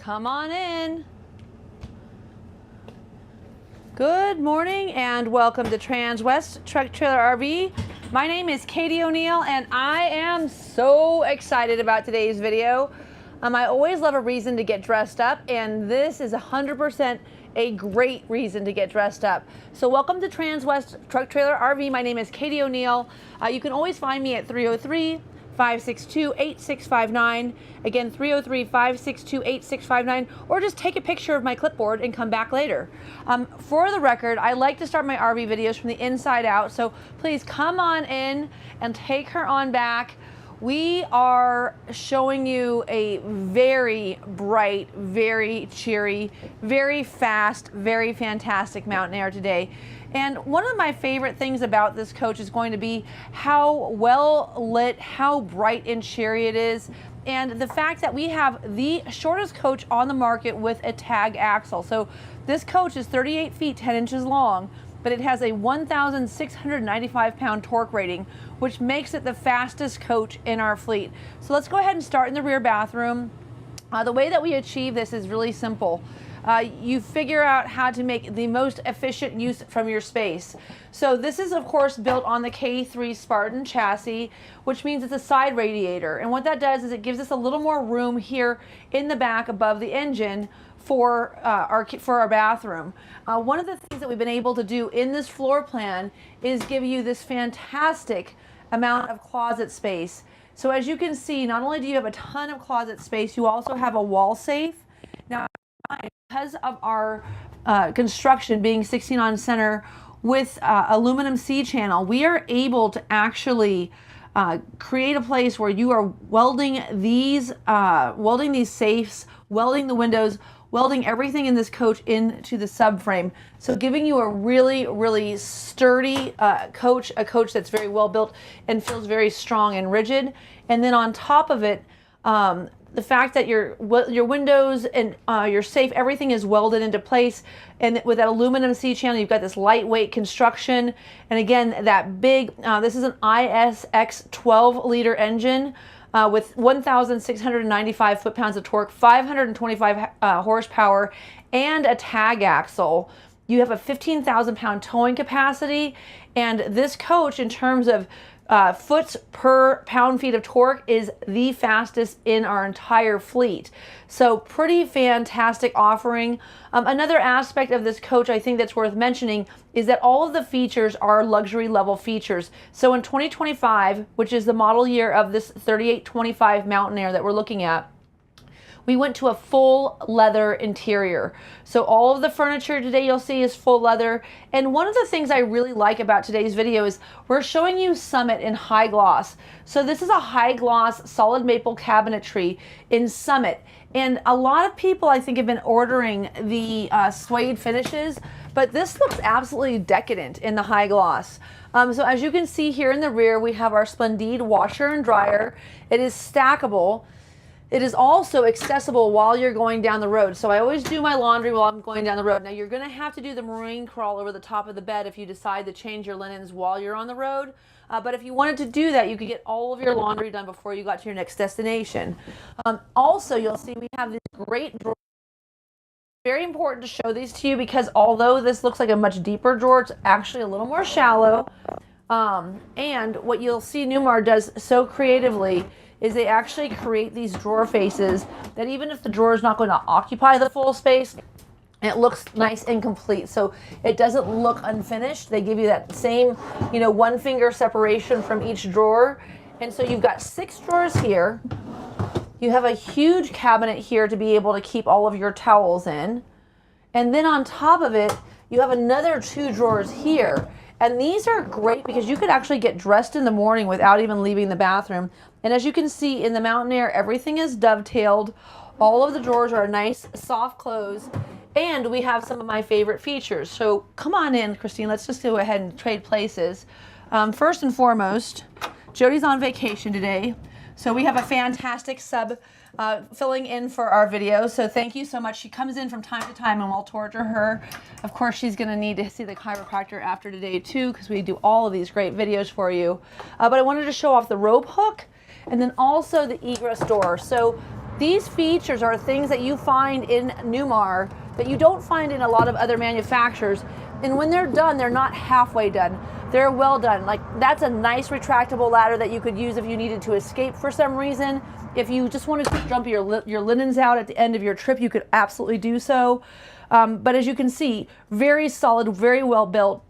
Come on in. Good morning and welcome to Transwest Truck Trailer RV. My name is Katie O'Neill and I am so excited about today's video. I always love a reason to get dressed up, and this is 100% a great reason to get dressed up. So welcome to Transwest Truck Trailer RV. My name is Katie O'Neill. You can always find me at 303-562-8659. Again, 303-562-8659, or just take a picture of my clipboard and come back later. For the record, I like to start my RV videos from the inside out, so please come on in and take her on back. We are showing you a very bright, very cheery, very fast, very fantastic Mountain Aire today. And one of my favorite things about this coach is going to be how well lit, how bright and cheery it is, and the fact that we have the shortest coach on the market with a tag axle. So this coach is 38 feet 10 inches long, but it has a 1,695 pound torque rating, which makes it the fastest coach in our fleet. So let's go ahead and start in the rear bathroom. The way that we achieve this is really simple. You figure out how to make the most efficient use from your space. So this is of course built on the K3 Spartan chassis, which means it's a side radiator. And what that does is it gives us a little more room here in the back above the engine for our bathroom. One of the things that we've been able to do in this floor plan is give you this fantastic amount of closet space. So as you can see, not only do you have a ton of closet space, you also have a wall safe. Now, because of our construction being 16 on center with aluminum C-channel, we are able to actually create a place where you are welding these safes, welding the windows, welding everything in this coach into the subframe. So giving you a really, really sturdy coach, a coach that's very well built and feels very strong and rigid. And then on top of it, the fact that your windows and your safe, everything is welded into place. And with that aluminum C-channel, you've got this lightweight construction. And again, that big, this is an X12 liter engine. With 1,695 foot-pounds of torque, 525 horsepower, and a tag axle. You have a 15,000 pound towing capacity, and this coach, in terms of foot per pound-feet of torque, is the fastest in our entire fleet. So pretty fantastic offering. Another aspect of this coach I think that's worth mentioning is that all of the features are luxury level features. So in 2025, which is the model year of this 3825 Mountain Aire that we're looking at, we went to a full leather interior. So all of the furniture today you'll see is full leather. And one of the things I really like about today's video is we're showing you Summit in high gloss. So this is a high gloss solid maple cabinetry in Summit. And a lot of people I think have been ordering the suede finishes, but this looks absolutely decadent in the high gloss. So as you can see here in the rear, we have our Splendide washer and dryer. It is stackable. It is also accessible while you're going down the road. So I always do my laundry while I'm going down the road. Now you're gonna have to do the marine crawl over the top of the bed if you decide to change your linens while you're on the road. But if you wanted to do that, you could get all of your laundry done before you got to your next destination. Also, you'll see we have these great drawers. Very important to show these to you because although this looks like a much deeper drawer, it's actually a little more shallow. And what you'll see Newmar does so creatively is they actually create these drawer faces that even if the drawer is not going to occupy the full space, it looks nice and complete. So it doesn't look unfinished. They give you that same, one finger separation from each drawer. And so you've got 6 drawers here. You have a huge cabinet here to be able to keep all of your towels in. And then on top of it, you have another 2 drawers here. And these are great because you could actually get dressed in the morning without even leaving the bathroom. And as you can see in the Mountain Aire, everything is dovetailed. All of the drawers are a nice soft close. And we have some of my favorite features. So come on in, Christine, let's just go ahead and trade places. First and foremost, Jody's on vacation today. So we have a fantastic sub filling in for our video. So thank you so much. She comes in from time to time and we'll torture her. Of course, she's going to need to see the chiropractor after today too, because we do all of these great videos for you. But I wanted to show off the rope hook and then also the egress door. So These features are things that you find in Newmar that you don't find in a lot of other manufacturers. And when they're done, they're not halfway done. They're well done. Like, that's a nice retractable ladder that you could use if you needed to escape for some reason. If you just wanted to dump your linens out at the end of your trip, you could absolutely do so. But as you can see, very solid, very well built.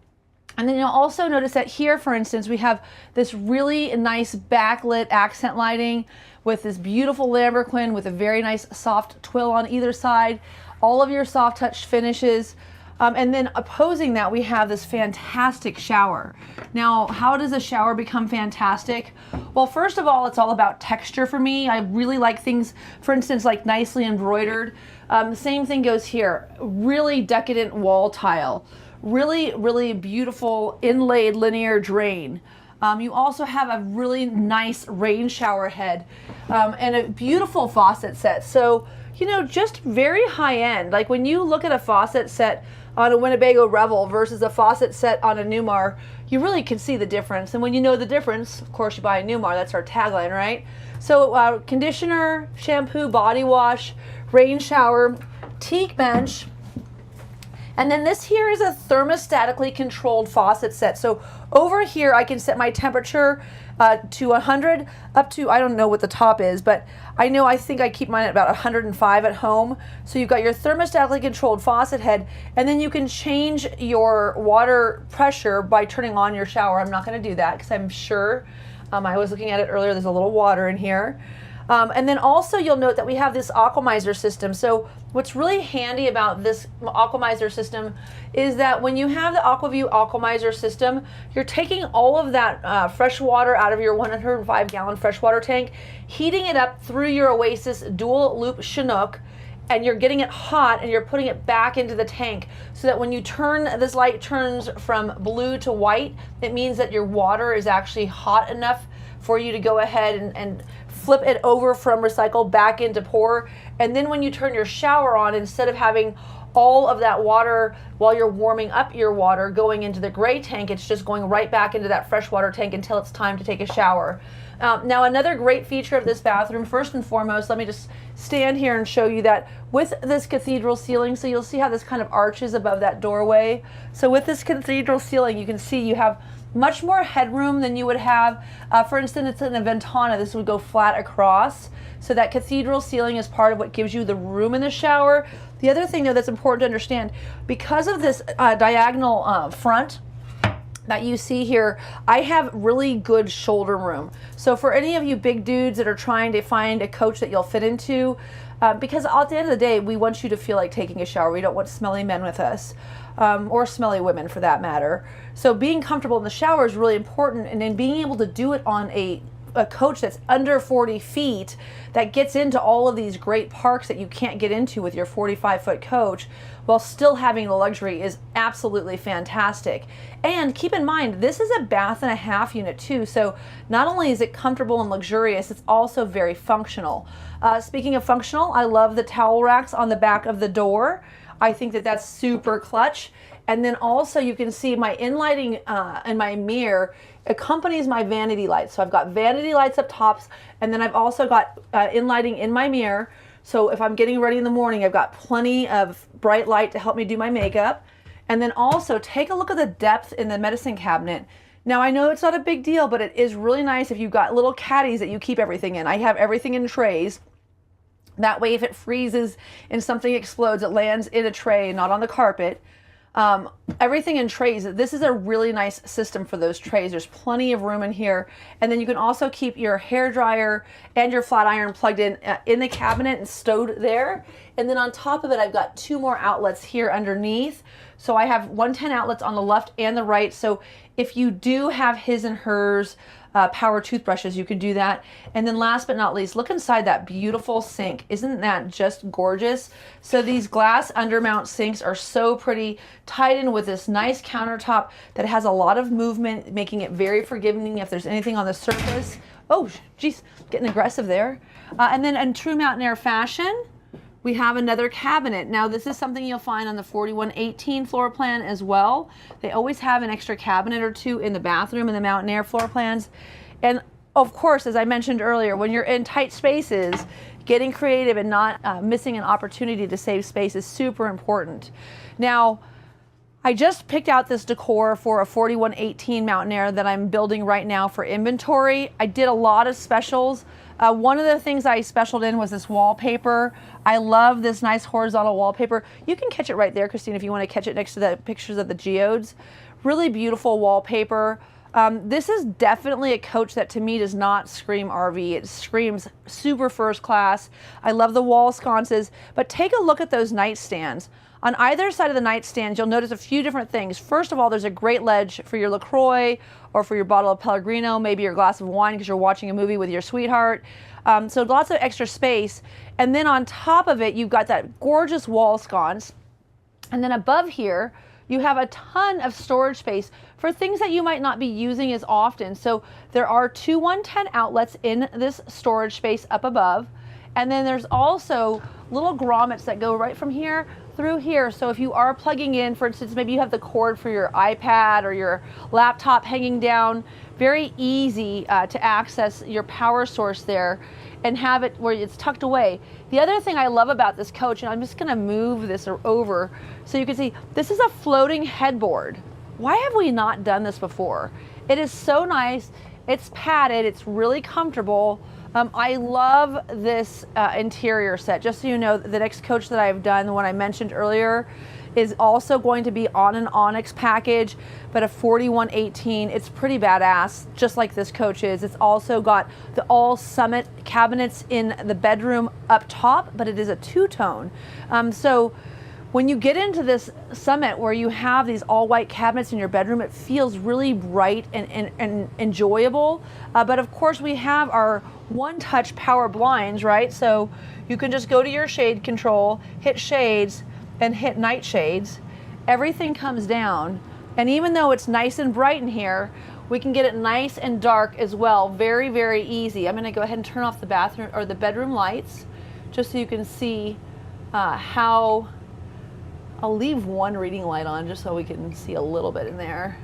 And then you'll also notice that here, for instance, we have this really nice backlit accent lighting with this beautiful lambrequin with a very nice soft twill on either side. All of your soft touch finishes. And then opposing that, we have this fantastic shower. Now, how does a shower become fantastic? Well, first of all, it's all about texture for me. I really like things, for instance, like nicely embroidered. The same thing goes here. Really decadent wall tile. Really, really beautiful inlaid linear drain. You also have a really nice rain shower head and a beautiful faucet set. So, you know, just very high end. Like when you look at a faucet set on a Winnebago Revel versus a faucet set on a Newmar, you really can see the difference. And when you know the difference, of course, you buy a Newmar. That's our tagline, right? So conditioner, shampoo, body wash, rain shower, teak bench. And then this here is a thermostatically controlled faucet set. So over here, I can set my temperature to 100 up to, I don't know what the top is, but I think I keep mine at about 105 at home. So you've got your thermostatically controlled faucet head, and then you can change your water pressure by turning on your shower. I'm not gonna do that because I'm sure, I was looking at it earlier, there's a little water in here. And then also you'll note that we have this aquamizer system. So what's really handy about this aquamizer system is that when you have the AquaView aquamizer system, you're taking all of that fresh water out of your 105-gallon freshwater tank, heating it up through your Oasis dual loop Chinook, and you're getting it hot and you're putting it back into the tank so that when you turn, this light turns from blue to white, it means that your water is actually hot enough for you to go ahead and flip it over from recycle back into pour. And then when you turn your shower on, instead of having all of that water while you're warming up your water going into the gray tank, it's just going right back into that freshwater tank until it's time to take a shower. Now, another great feature of this bathroom, first and foremost, let me just stand here and show you that with this cathedral ceiling, so you'll see how this kind of arches above that doorway. So with this cathedral ceiling, you can see you have much more headroom than you would have. For instance, it's in a Ventana, this would go flat across. So that cathedral ceiling is part of what gives you the room in the shower. The other thing though that's important to understand, because of this diagonal front that you see here, I have really good shoulder room. So for any of you big dudes that are trying to find a coach that you'll fit into, because at the end of the day, we want you to feel like taking a shower. We don't want smelly men with us. Or smelly women for that matter. So being comfortable in the shower is really important, and then being able to do it on a coach that's under 40 feet that gets into all of these great parks that you can't get into with your 45-foot coach while still having the luxury is absolutely fantastic. And keep in mind, this is a bath and a half unit too, so not only is it comfortable and luxurious, it's also very functional. Speaking of functional, I love the towel racks on the back of the door. I think that that's super clutch. And then also you can see my inlighting and my mirror accompanies my vanity lights. So I've got vanity lights up tops, and then I've also got inlighting in my mirror. So if I'm getting ready in the morning, I've got plenty of bright light to help me do my makeup. And then also take a look at the depth in the medicine cabinet. Now I know it's not a big deal, but it is really nice if you've got little caddies that you keep everything in. I have everything in trays. That way, if it freezes and something explodes, it lands in a tray, not on the carpet. Everything in trays. This is a really nice system for those trays. There's plenty of room in here. And then you can also keep your hair dryer and your flat iron plugged in the cabinet and stowed there. And then on top of it, I've got 2 more outlets here underneath. So I have 110 outlets on the left and the right. So if you do have his and hers power toothbrushes, you can do that. And then last but not least, look inside that beautiful sink. Isn't that just gorgeous? So these glass undermount sinks are so pretty, tied in with this nice countertop that has a lot of movement, making it very forgiving if there's anything on the surface. Oh, geez, getting aggressive there. And then in true Mountain Aire fashion, we have another cabinet. Now this is something you'll find on the 4118 floor plan as well. They always have an extra cabinet or 2 in the bathroom in the Mountain Aire floor plans. And of course, as I mentioned earlier, when you're in tight spaces, getting creative and not missing an opportunity to save space is super important. Now, I just picked out this decor for a 4118 Mountain Aire that I'm building right now for inventory. I did a lot of specials. One of the things I specialed in was this wallpaper. I love this nice horizontal wallpaper. You can catch it right there, Christine, if you want to catch it next to the pictures of the geodes. Really beautiful wallpaper. This is definitely a coach that to me does not scream RV. It screams super first class. I love the wall sconces, but take a look at those nightstands. On either side of the nightstand, you'll notice a few different things. First of all, there's a great ledge for your LaCroix or for your bottle of Pellegrino, maybe your glass of wine because you're watching a movie with your sweetheart. So lots of extra space. And then on top of it, you've got that gorgeous wall sconce. And then above here, you have a ton of storage space for things that you might not be using as often. So there are two 110 outlets in this storage space up above. And then there's also little grommets that go right from here through here. So if you are plugging in, for instance, maybe you have the cord for your iPad or your laptop hanging down, very easy to access your power source there and have it where it's tucked away. The other thing I love about this coach, and I'm just gonna move this over so you can see, this is a floating headboard. Why have we not done this before? It is so nice, it's padded, it's really comfortable. I love this interior set. Just so you know, the next coach that I've done, the one I mentioned earlier, is also going to be on an Onyx package, but a 4118. It's pretty badass, just like this coach is. It's also got the all Summit cabinets in the bedroom up top, but it is a two-tone. So when you get into this Summit where you have these all white cabinets in your bedroom, it feels really bright and enjoyable. But of course we have our one-touch power blinds, right? So you can just go to your shade control, hit shades, and hit night shades. Everything comes down. And even though it's nice and bright in here, we can get it nice and dark as well. Very, very easy. I'm gonna go ahead and turn off the bathroom or the bedroom lights just so you can see how. I'll leave one reading light on just so we can see a little bit in there.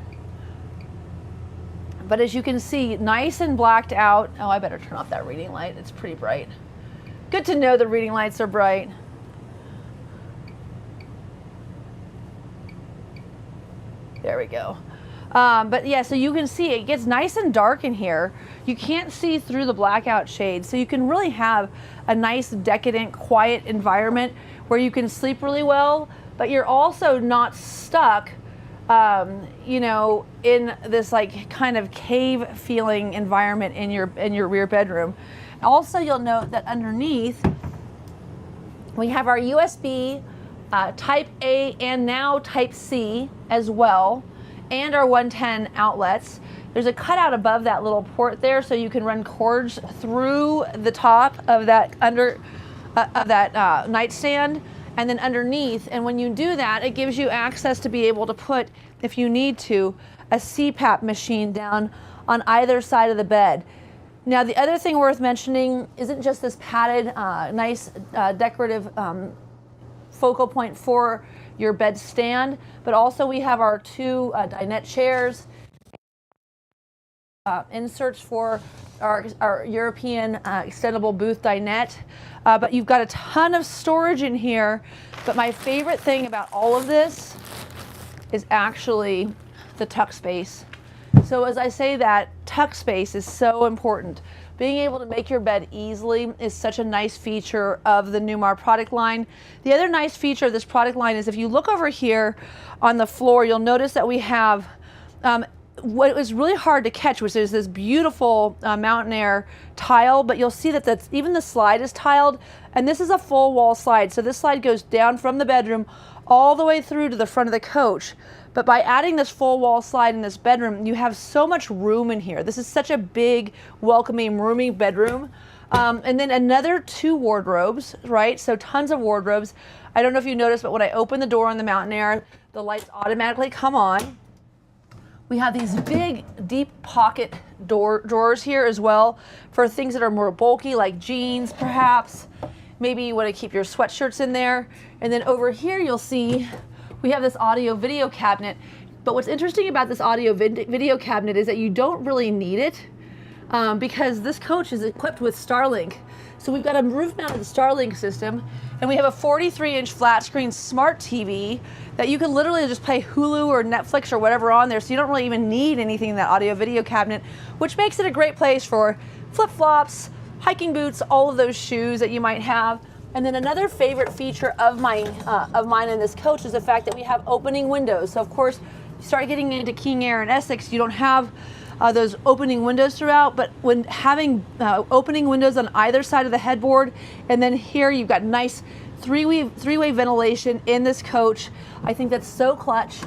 But as you can see, nice and blacked out. Oh, I better turn off that reading light. It's pretty bright. Good to know the reading lights are bright. There we go. But yeah, so you can see it gets nice and dark in here. You can't see through the blackout shades, so you can really have a nice, decadent, quiet environment where you can sleep really well, but you're also not stuck, you know, in this like kind of cave feeling environment in your rear bedroom. Also, you'll note that underneath we have our USB Type A and now Type C as well, and our 110 outlets. There's a cutout above that little port there, so you can run cords through the top of that nightstand and then underneath. And when you do that, it gives you access to be able to put, if you need to, a CPAP machine down on either side of the bed. Now, the other thing worth mentioning isn't just this padded, nice decorative focal point for your bed stand, but also we have our two dinette chairs, inserts for our European extendable booth dinette. But you've got a ton of storage in here. But my favorite thing about all of this is actually the tuck space. So as I say that, tuck space is so important. Being able to make your bed easily is such a nice feature of the Newmar product line. The other nice feature of this product line is if you look over here on the floor, you'll notice that we have what was really hard to catch, which is this beautiful Mountain Aire tile, but you'll see that even the slide is tiled, and this is a full wall slide. So this slide goes down from the bedroom all the way through to the front of the coach. But by adding this full wall slide in this bedroom, you have so much room in here. This is such a big, welcoming, roomy bedroom. And then another two wardrobes, right? So tons of wardrobes. I don't know if you noticed, but when I open the door on the Mountain Aire, the lights automatically come on. We have these big, deep pocket drawers here as well for things that are more bulky, like jeans, perhaps. Maybe you want to keep your sweatshirts in there. And then over here, you'll see we have this audio video cabinet. But what's interesting about this audio video cabinet is that you don't really need it. because this coach is equipped with Starlink. So we've got a roof-mounted Starlink system, and we have a 43-inch flat screen smart TV that you can literally just play Hulu or Netflix or whatever on there, so you don't really even need anything in that audio video cabinet, which makes it a great place for flip-flops, hiking boots, all of those shoes that you might have. And then another favorite feature of mine in this coach is the fact that we have opening windows. So of course, you start getting into King Air and Essex, you don't have those opening windows throughout, but when having opening windows on either side of the headboard, and then here you've got nice three-way ventilation in this coach. I think that's so clutch.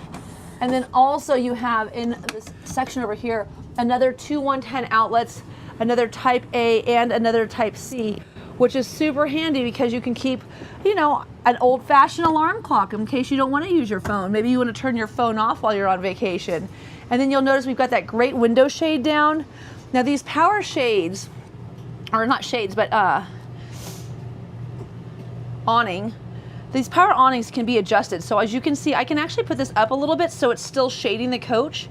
And then also you have in this section over here, another two 110 outlets, another type A and another type C, which is super handy because you can keep, you know, an old-fashioned alarm clock in case you don't want to use your phone. Maybe you want to turn your phone off while you're on vacation. And then you'll notice we've got that great window shade down. Now these power shades, or not shades, but awning. These power awnings can be adjusted. So as you can see, I can actually put this up a little bit so it's still shading the coach,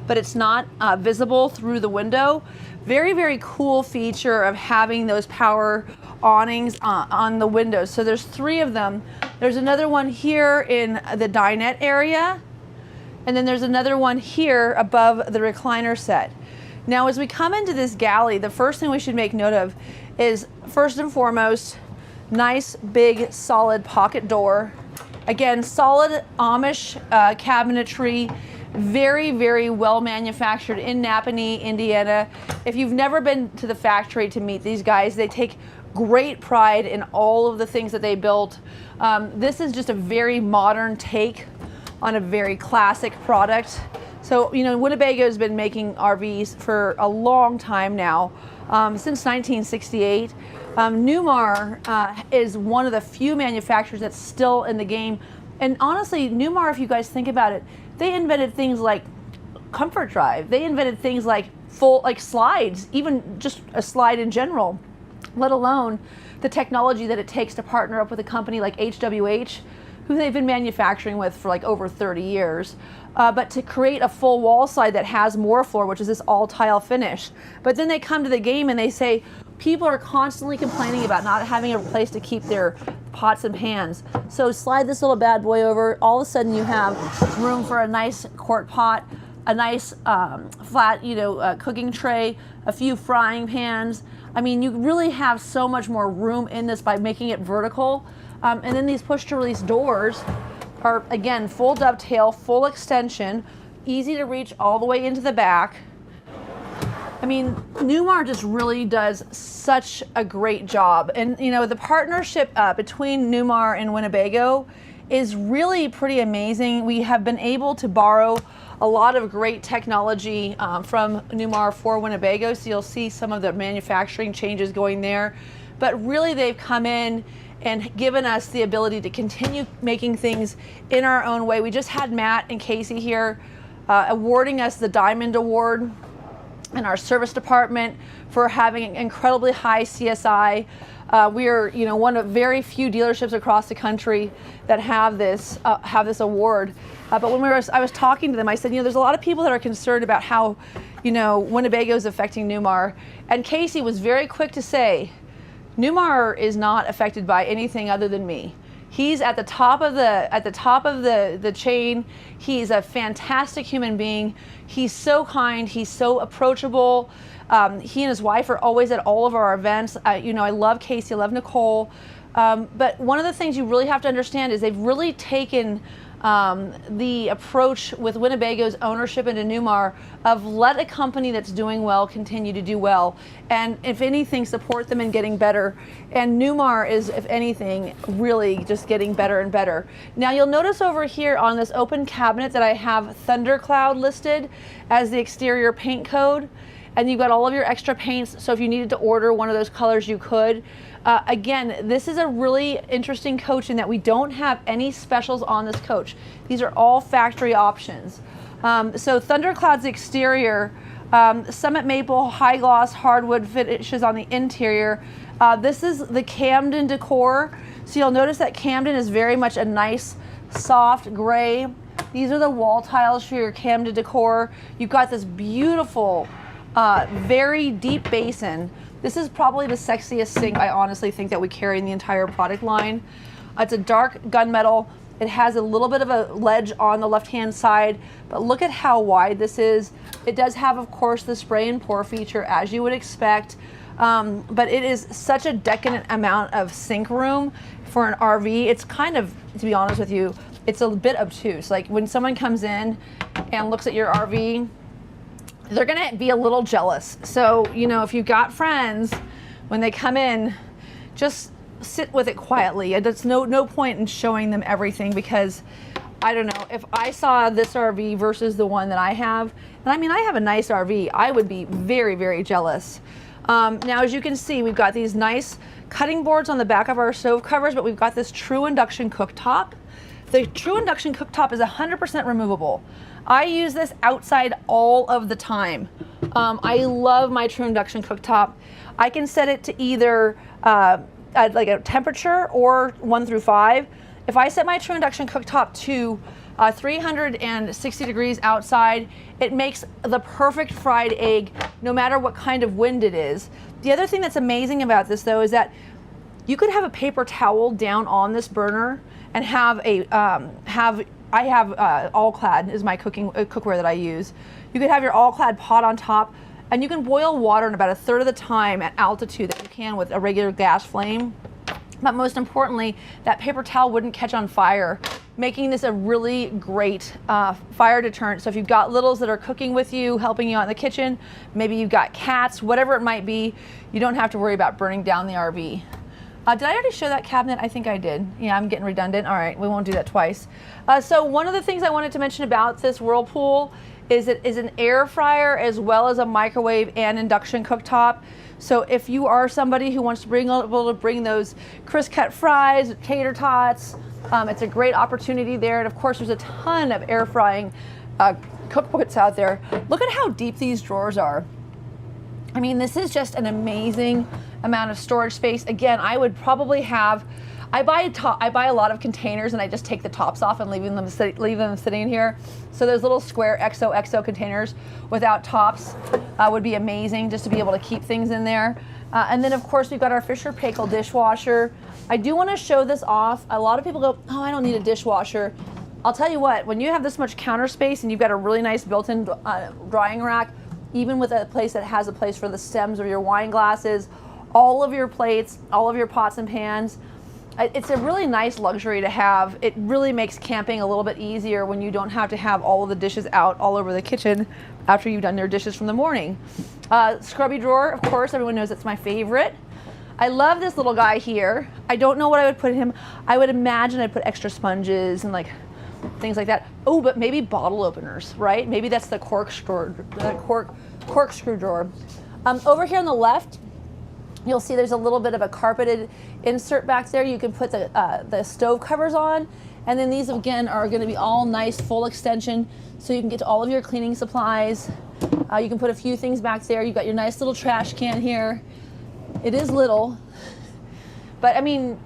but it's not visible through the window. Very, very cool feature of having those power awnings on the windows. So there's 3 of them. There's another one here in the dinette area, and then there's another one here above the recliner set. Now, as we come into this galley, the first thing we should make note of is, first and foremost, nice, big, solid pocket door. Again, solid Amish cabinetry, very, very well manufactured in Napanee, Indiana. If you've never been to the factory to meet these guys, they take great pride in all of the things that they built. This is just a very modern take on a very classic product. So, you know, Winnebago's been making RVs for a long time now, since 1968. Newmar is one of the few manufacturers that's still in the game. And honestly, Newmar, if you guys think about it, they invented things like comfort drive. They invented things like slides, even just a slide in general, let alone the technology that it takes to partner up with a company like HWH, who they've been manufacturing with for like over 30 years. But to create a full wall slide that has more floor, which is this all tile finish. But then they come to the game and they say, people are constantly complaining about not having a place to keep their pots and pans. So slide this little bad boy over, all of a sudden you have room for a nice quart pot, a nice flat, cooking tray, a few frying pans. I mean, you really have so much more room in this by making it vertical. And then these push to release doors are, again, full dovetail, full extension, easy to reach all the way into the back. I mean, Newmar just really does such a great job. And, you know, the partnership between Newmar and Winnebago is really pretty amazing. We have been able to borrow a lot of great technology from Newmar for Winnebago, so you'll see some of the manufacturing changes going there. But really, they've come in and given us the ability to continue making things in our own way. We just had Matt and Casey here awarding us the Diamond Award in our service department for having incredibly high CSI. We are, one of very few dealerships across the country that have this award. But when I was talking to them, I said, there's a lot of people that are concerned about how, Winnebago is affecting Newmar. And Casey was very quick to say, Newmar is not affected by anything other than me. He's at the top of the chain. He's a fantastic human being. He's so kind. He's so approachable. He and his wife are always at all of our events. I love Casey. I love Nicole. But one of the things you really have to understand is they've really taken the approach with Winnebago's ownership into Newmar of let a company that's doing well continue to do well, and if anything, support them in getting better. And Newmar is, if anything, really just getting better and better. Now you'll notice over here on this open cabinet that I have Thundercloud listed as the exterior paint code, and you've got all of your extra paints, so if you needed to order one of those colors, you could. Again, this is a really interesting coach in that we don't have any specials on this coach. These are all factory options. So Thundercloud's exterior, Summit Maple, high gloss, hardwood finishes on the interior. This is the Camden decor. So you'll notice that Camden is very much a nice, soft gray. These are the wall tiles for your Camden decor. You've got this beautiful very deep basin. This is probably the sexiest sink I honestly think that we carry in the entire product line. It's a dark gunmetal. It has a little bit of a ledge on the left-hand side, but look at how wide this is. It does have, of course, the spray and pour feature, as you would expect, but it is such a decadent amount of sink room for an RV. It's kind of, to be honest with you, it's a bit obtuse. Like when someone comes in and looks at your RV, they're gonna be a little jealous. So, you know, if you've got friends, when they come in, just sit with it quietly. There's no point in showing them everything, because I don't know, if I saw this RV versus the one that I have, and I mean, I have a nice RV, I would be very, very jealous. Now, as you can see, we've got these nice cutting boards on the back of our stove covers, but we've got this True Induction cooktop. The True Induction cooktop is 100% removable. I use this outside all of the time. I love my True Induction cooktop. I can set it to either like a temperature or 1 through 5. If I set my True Induction cooktop to 360 degrees outside, it makes the perfect fried egg no matter what kind of wind it is. The other thing that's amazing about this though is that you could have a paper towel down on this burner and have a I have all-clad is my cookware that I use. You could have your all-clad pot on top, and you can boil water in about 1/3 of the time at altitude that you can with a regular gas flame. But most importantly, that paper towel wouldn't catch on fire, making this a really great fire deterrent. So if you've got littles that are cooking with you, helping you out in the kitchen, maybe you've got cats, whatever it might be, you don't have to worry about burning down the RV. Did I already show that cabinet? I think I did. Yeah, I'm getting redundant. All right, we won't do that twice. So one of the things I wanted to mention about this Whirlpool is it is an air fryer as well as a microwave and induction cooktop. So if you are somebody who wants to bring those crisp cut fries, tater tots, it's a great opportunity there. And of course, there's a ton of air frying cookbooks out there. Look at how deep these drawers are. I mean, this is just an amazing amount of storage space. Again, I would probably have, I buy a lot of containers and I just take the tops off and leave them sitting in here. So those little square XOXO containers without tops would be amazing, just to be able to keep things in there. And then of course we've got our Fisher Paykel dishwasher. I do want to show this off. A lot of people go, oh, I don't need a dishwasher. I'll tell you what, when you have this much counter space and you've got a really nice built-in drying rack, even with a place that has a place for the stems of your wine glasses, all of your plates, all of your pots and pans, it's a really nice luxury to have. It really makes camping a little bit easier when you don't have to have all of the dishes out all over the kitchen after you've done your dishes from the morning. Scrubby drawer, of course, everyone knows it's my favorite. I love this little guy here. I don't know what I would put in him. I would imagine I'd put extra sponges and like things like that. Oh, but maybe bottle openers, right? Maybe that's the corkscrew drawer. Over here on the left, you'll see there's a little bit of a carpeted insert back there. You can put the stove covers on, and then these again are going to be all nice full extension, so you can get to all of your cleaning supplies. You can put a few things back there. You've got your nice little trash can here. It is little, but I mean,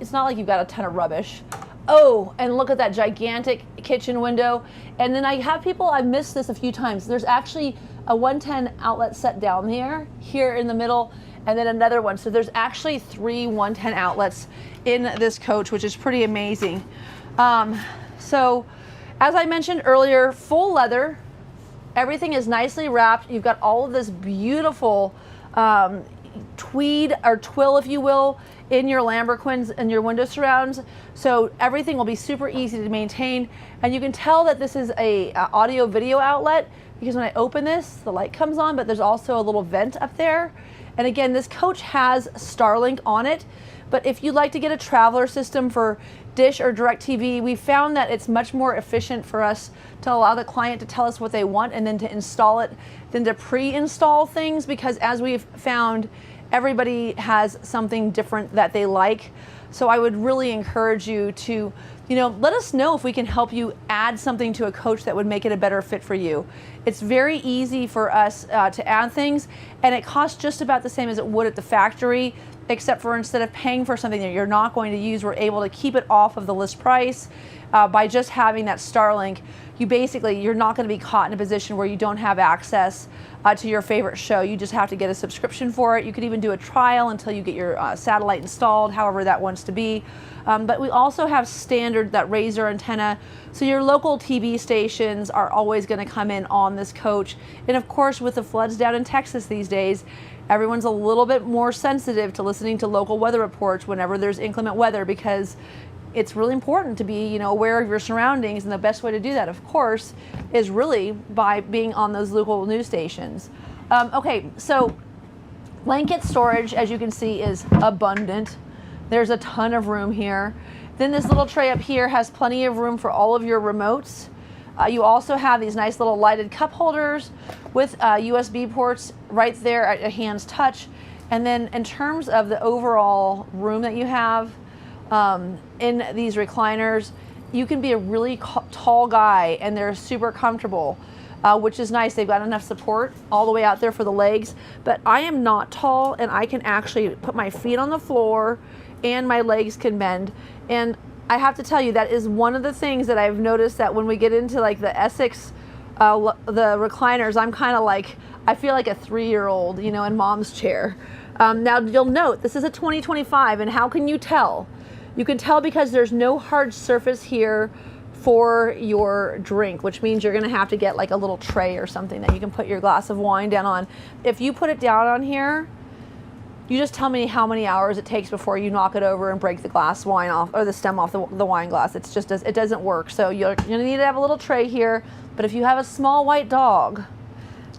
it's not like you've got a ton of rubbish. Oh, and look at that gigantic kitchen window. And then I have people, I've missed this a few times. There's actually a 110 outlet set down there, here in the middle, and then another one. So there's actually 3 110 outlets in this coach, which is pretty amazing. So as I mentioned earlier, full leather, everything is nicely wrapped. You've got all of this beautiful tweed or twill, if you will, in your lambrequins and your window surrounds. So everything will be super easy to maintain. And you can tell that this is a audio video outlet, because when I open this, the light comes on, but there's also a little vent up there. And again, this coach has Starlink on it, but if you'd like to get a traveler system for Dish or DirecTV, we found that it's much more efficient for us to allow the client to tell us what they want and then to install it than to pre-install things, because as we've found, everybody has something different that they like. So I would really encourage you to, let us know if we can help you add something to a coach that would make it a better fit for you. It's very easy for us to add things, and it costs just about the same as it would at the factory. except for instead of paying for something that you're not going to use, we're able to keep it off of the list price by just having that Starlink. You're not going to be caught in a position where you don't have access to your favorite show. You just have to get a subscription for it. You could even do a trial until you get your satellite installed, however that wants to be. But we also have standard, that Razor antenna, so your local TV stations are always going to come in on this coach. And of course, with the floods down in Texas these days, everyone's a little bit more sensitive to listening to local weather reports whenever there's inclement weather, because it's really important to be, aware of your surroundings, and the best way to do that, of course, is really by being on those local news stations. Okay, so blanket storage, as you can see, is abundant. There's a ton of room here. Then this little tray up here has plenty of room for all of your remotes. You also have these nice little lighted cup holders with USB ports right there at a hand's touch. And then in terms of the overall room that you have in these recliners, you can be a really tall guy and they're super comfortable, which is nice. They've got enough support all the way out there for the legs. But I am not tall, and I can actually put my feet on the floor and my legs can bend. And I have to tell you, that is one of the things that I've noticed, that when we get into like the Essex, the recliners, I'm kind of like, I feel like a 3-year-old, in mom's chair. Now you'll note, this is a 2025, and how can you tell? You can tell because there's no hard surface here for your drink, which means you're gonna have to get like a little tray or something that you can put your glass of wine down on. If you put it down on here, you just tell me how many hours it takes before you knock it over and break the glass wine off, or the stem off the wine glass. It's just, it doesn't work. So you're gonna need to have a little tray here. But if you have a small white dog,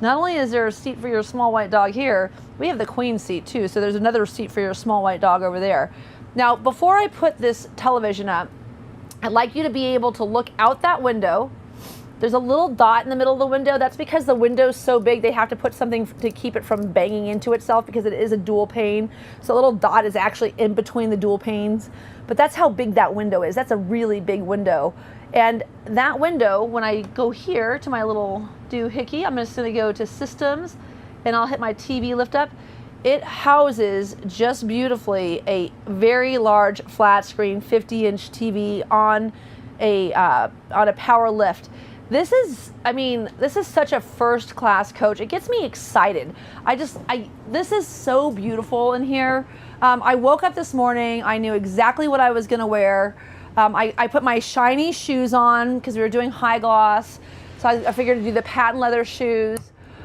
not only is there a seat for your small white dog here, we have the queen seat too. So there's another seat for your small white dog over there. Now, before I put this television up, I'd like you to be able to look out that window. There's a little dot in the middle of the window. That's because the window's so big, they have to put something to keep it from banging into itself, because it is a dual pane. So a little dot is actually in between the dual panes. But that's how big that window is. That's a really big window. And that window, when I go here to my little doohickey, I'm just gonna go to systems, and I'll hit my TV lift up. It houses just beautifully a very large flat screen 50-inch TV on a power lift. This is such a first class coach. It gets me excited. This is so beautiful in here. I woke up this morning, I knew exactly what I was gonna wear. I put my shiny shoes on because we were doing high gloss. So I figured to do the patent leather shoes.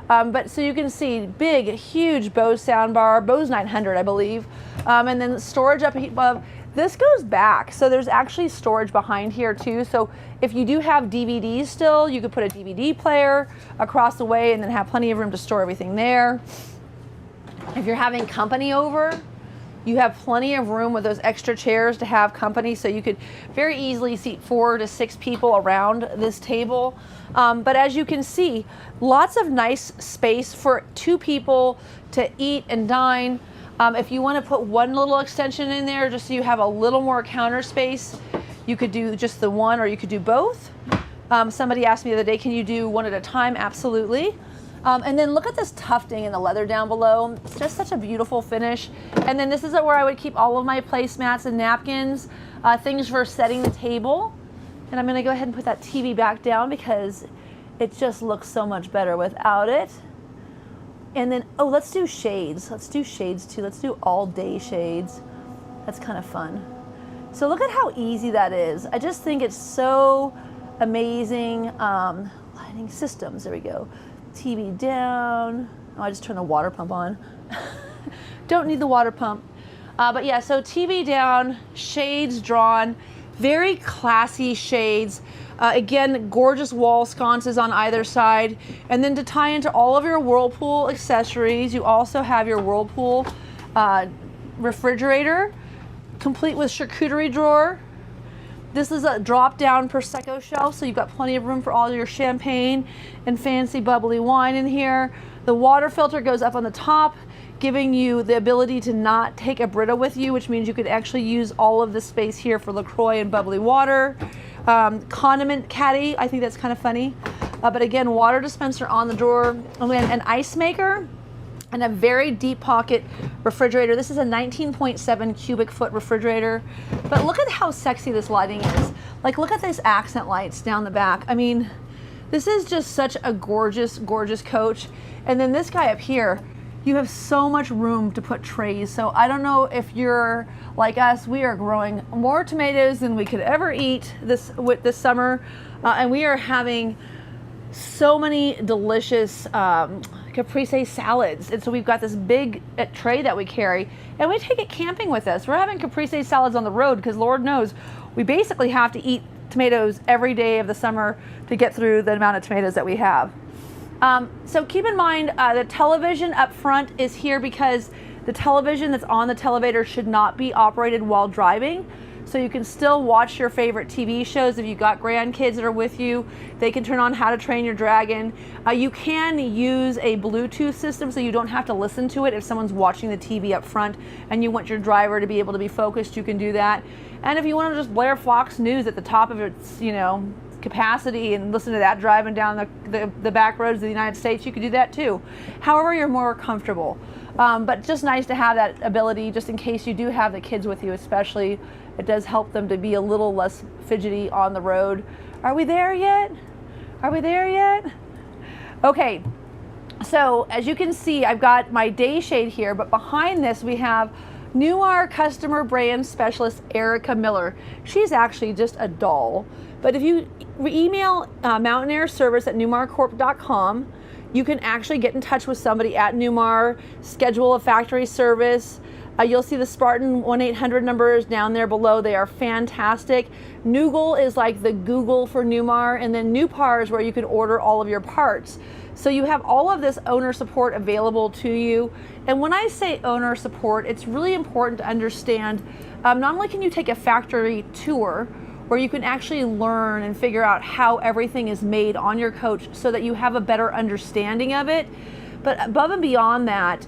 But so you can see, big, huge Bose soundbar, Bose 900, I believe. And then storage up above. This goes back, so there's actually storage behind here too. So if you do have DVDs still, you could put a DVD player across the way and then have plenty of room to store everything there. If you're having company over, you have plenty of room with those extra chairs to have company, so you could very easily seat 4 to 6 people around this table. But as you can see, lots of nice space for 2 people to eat and dine. If you want to put one little extension in there just so you have a little more counter space, you could do just the one, or you could do both. Somebody asked me the other day, can you do one at a time? Absolutely. And then look at this tufting in the leather down below. It's just such a beautiful finish. And then this is where I would keep all of my placemats and napkins, things for setting the table. And I'm gonna go ahead and put that TV back down because it just looks so much better without it. And then, oh, let's do shades. Let's do shades too. Let's do all day shades. That's kind of fun. So look at how easy that is. I just think it's so amazing. Lighting systems, there we go. TV down. Oh, I just turned the water pump on. Don't need the water pump. But yeah, so TV down, shades drawn, very classy shades. Again, gorgeous wall sconces on either side. And then to tie into all of your Whirlpool accessories, you also have your Whirlpool refrigerator, complete with charcuterie drawer. This is a drop-down Prosecco shelf, so you've got plenty of room for all your champagne and fancy bubbly wine in here. The water filter goes up on the top, giving you the ability to not take a Brita with you, which means you could actually use all of this space here for LaCroix and bubbly water. Condiment caddy, I think that's kind of funny. But again, water dispenser on the drawer. And then an ice maker. and a very deep pocket refrigerator. This is a 19.7 cubic foot refrigerator, but look at how sexy this lighting is. Like, look at these accent lights down the back. I mean, this is just such a gorgeous, gorgeous coach. And then this guy up here, you have so much room to put trays. So I don't know if you're like us, we are growing more tomatoes than we could ever eat this summer. And we are having so many delicious caprese salads. And so we've got this big tray that we carry, and we take it camping with us. We're having caprese salads on the road because Lord knows we basically have to eat tomatoes every day of the summer to get through the amount of tomatoes that we have. So keep in mind the television up front is here because the television that's on the televator should not be operated while driving. So you can still watch your favorite TV shows. If you've got grandkids that are with you, they can turn on How to Train Your Dragon. You can use a Bluetooth system so you don't have to listen to it if someone's watching the TV up front and you want your driver to be able to be focused, you can do that. And if you want to just blare Fox News at the top of its, capacity and listen to that driving down the back roads of the United States, you could do that too. However you're more comfortable. But just nice to have that ability just in case you do have the kids with you, especially. It does help them to be a little less fidgety on the road. Are we there yet? Are we there yet? Okay, so as you can see, I've got my day shade here, but behind this we have Newmar customer brand specialist Erica Miller. She's actually just a doll. But if you email Mountain Aire service at newmarcorp.com, you can actually get in touch with somebody at Newmar, schedule a factory service. You'll see the Spartan 1-800 numbers down there below. They are fantastic. Noogle is like the Google for Newmar, and then Newpar is where you can order all of your parts. So you have all of this owner support available to you. And when I say owner support, it's really important to understand not only can you take a factory tour where you can actually learn and figure out how everything is made on your coach so that you have a better understanding of it, but above and beyond that,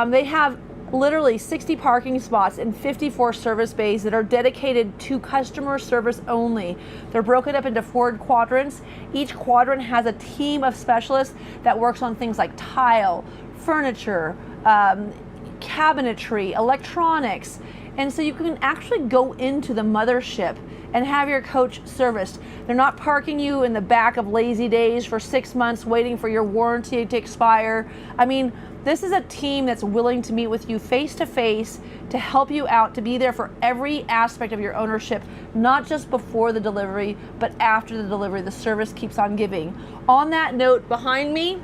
they have literally 60 parking spots and 54 service bays that are dedicated to customer service only. They're broken up into 4 quadrants. Each quadrant has a team of specialists that works on things like tile, furniture, cabinetry, electronics. And so you can actually go into the mothership and have your coach serviced. They're not parking you in the back of Lazy Days for 6 months waiting for your warranty to expire. I mean, this is a team that's willing to meet with you face to face to help you out, to be there for every aspect of your ownership, not just before the delivery, but after the delivery. The service keeps on giving. On that note, behind me,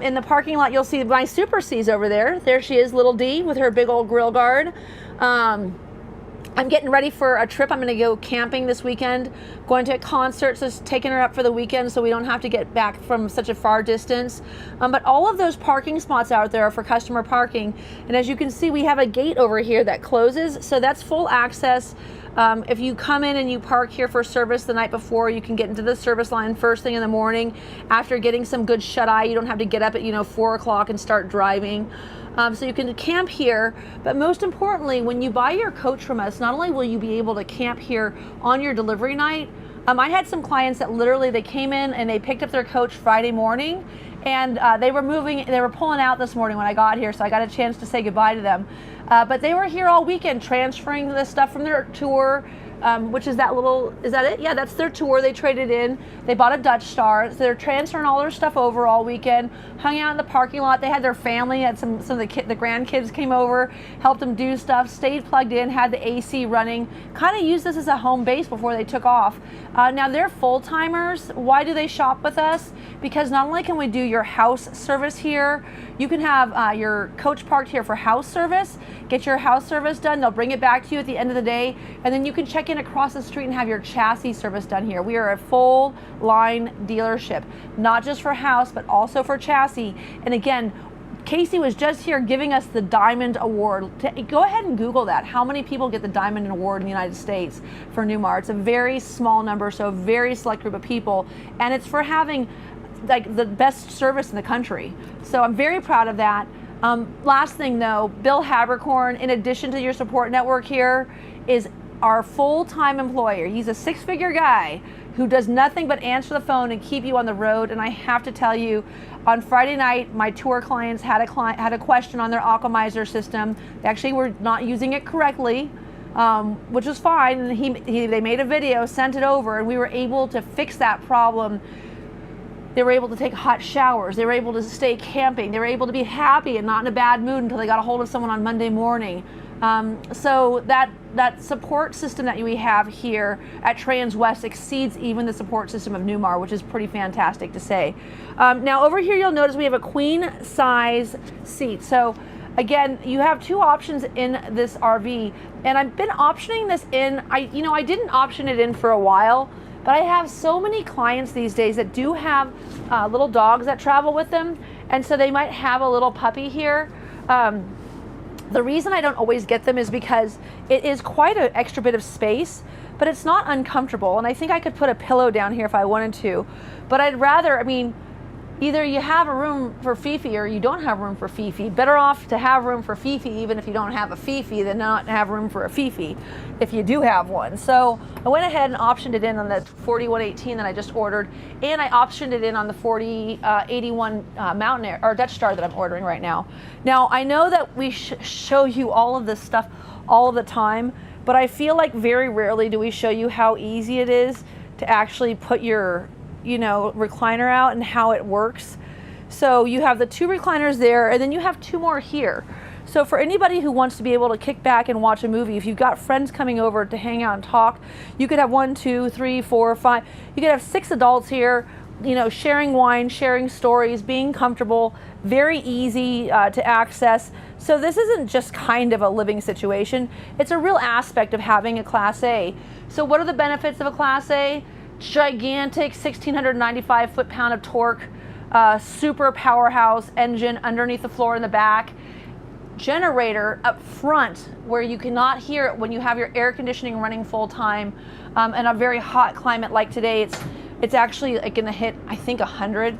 in the parking lot, you'll see my Super C's over there. There she is, little D, with her big old grill guard. I'm getting ready for a trip. I'm going to go camping this weekend, going to a concert, so just taking her up for the weekend so we don't have to get back from such a far distance. But all of those parking spots out there are for customer parking. And as you can see, we have a gate over here that closes, so that's full access. If you come in and you park here for service the night before, you can get into the service line first thing in the morning after getting some good shut-eye. You don't have to get up at 4 o'clock and start driving. So you can camp here, but most importantly, when you buy your coach from us, not only will you be able to camp here on your delivery night, I had some clients that literally they came in and they picked up their coach Friday morning, and they were pulling out this morning when I got here, so I got a chance to say goodbye to them. But they were here all weekend transferring the stuff from their tour, which is that little, is that it? Yeah, that's their tour. They traded in. They bought a Dutch Star. So they're transferring all their stuff over all weekend, hung out in the parking lot. They had their family, had some of the grandkids came over, helped them do stuff, stayed plugged in, had the AC running, kind of used this as a home base before they took off. Now they're full-timers. Why do they shop with us? Because not only can we do your house service here, you can have your coach parked here for house service, get your house service done. They'll bring it back to you at the end of the day, and then you can check in across the street and have your chassis service done here. We are a full line dealership, not just for house, but also for chassis. And again, Casey was just here giving us the Diamond Award. Go ahead and Google that. How many people get the Diamond Award in the United States for Newmar? It's a very small number, so a very select group of people, and it's for having like the best service in the country. So I'm very proud of that. Last thing though, Bill Habercorn, in addition to your support network here, is our full-time employer. He's a 6-figure guy who does nothing but answer the phone and keep you on the road. And I have to tell you, on Friday night, my tour clients had a question on their Aquamizer system. They actually were not using it correctly, which was fine. And they made a video, sent it over, and we were able to fix that problem. They were able to take hot showers. They were able to stay camping. They were able to be happy and not in a bad mood until they got a hold of someone on Monday morning. So that support system that we have here at Transwest exceeds even the support system of Newmar, which is pretty fantastic to say. Now over here, you'll notice we have a queen size seat. So again, you have two options in this RV, and I've been optioning this in. I didn't option it in for a while, but I have so many clients these days that do have little dogs that travel with them, and so they might have a little puppy here. The reason I don't always get them is because it is quite an extra bit of space, but it's not uncomfortable. And I think I could put a pillow down here if I wanted to, but I'd rather, either you have a room for Fifi or you don't have room for Fifi. Better off to have room for Fifi even if you don't have a Fifi than not have room for a Fifi if you do have one. So I went ahead and optioned it in on the 4118 that I just ordered, and I optioned it in on the 4081 Mountain Aire or Dutch Star that I'm ordering right now. Now I know that we show you all of this stuff all of the time, but I feel like very rarely do we show you how easy it is to actually put your recliner out and how it works. So you have the two recliners there, and then you have two more here. So for anybody who wants to be able to kick back and watch a movie, if you've got friends coming over to hang out and talk, you could have 1, 2, 3, 4, 5. You could have 6 adults here, sharing wine, sharing stories, being comfortable, very easy to access. So this isn't just kind of a living situation. It's a real aspect of having a Class A. So what are the benefits of a Class A? Gigantic 1,695 foot-pound of torque, super powerhouse engine underneath the floor in the back, generator up front where you cannot hear it when you have your air conditioning running full time. In a very hot climate like today, it's actually like going to hit, I think, 100.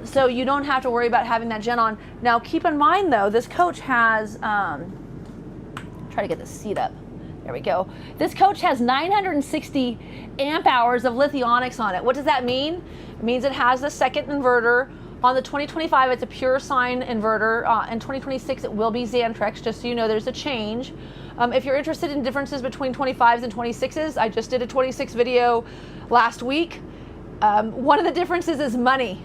So you don't have to worry about having that gen on. Now keep in mind though, this coach has, try to get the seat up. There we go. This coach has 960 amp hours of lithionics on it. What does that mean? It means it has the second inverter. On the 2025, it's a pure sine inverter. In 2026, it will be Xantrex, just so you know there's a change. If you're interested in differences between 25s and 26s, I just did a 26 video last week. One of the differences is money.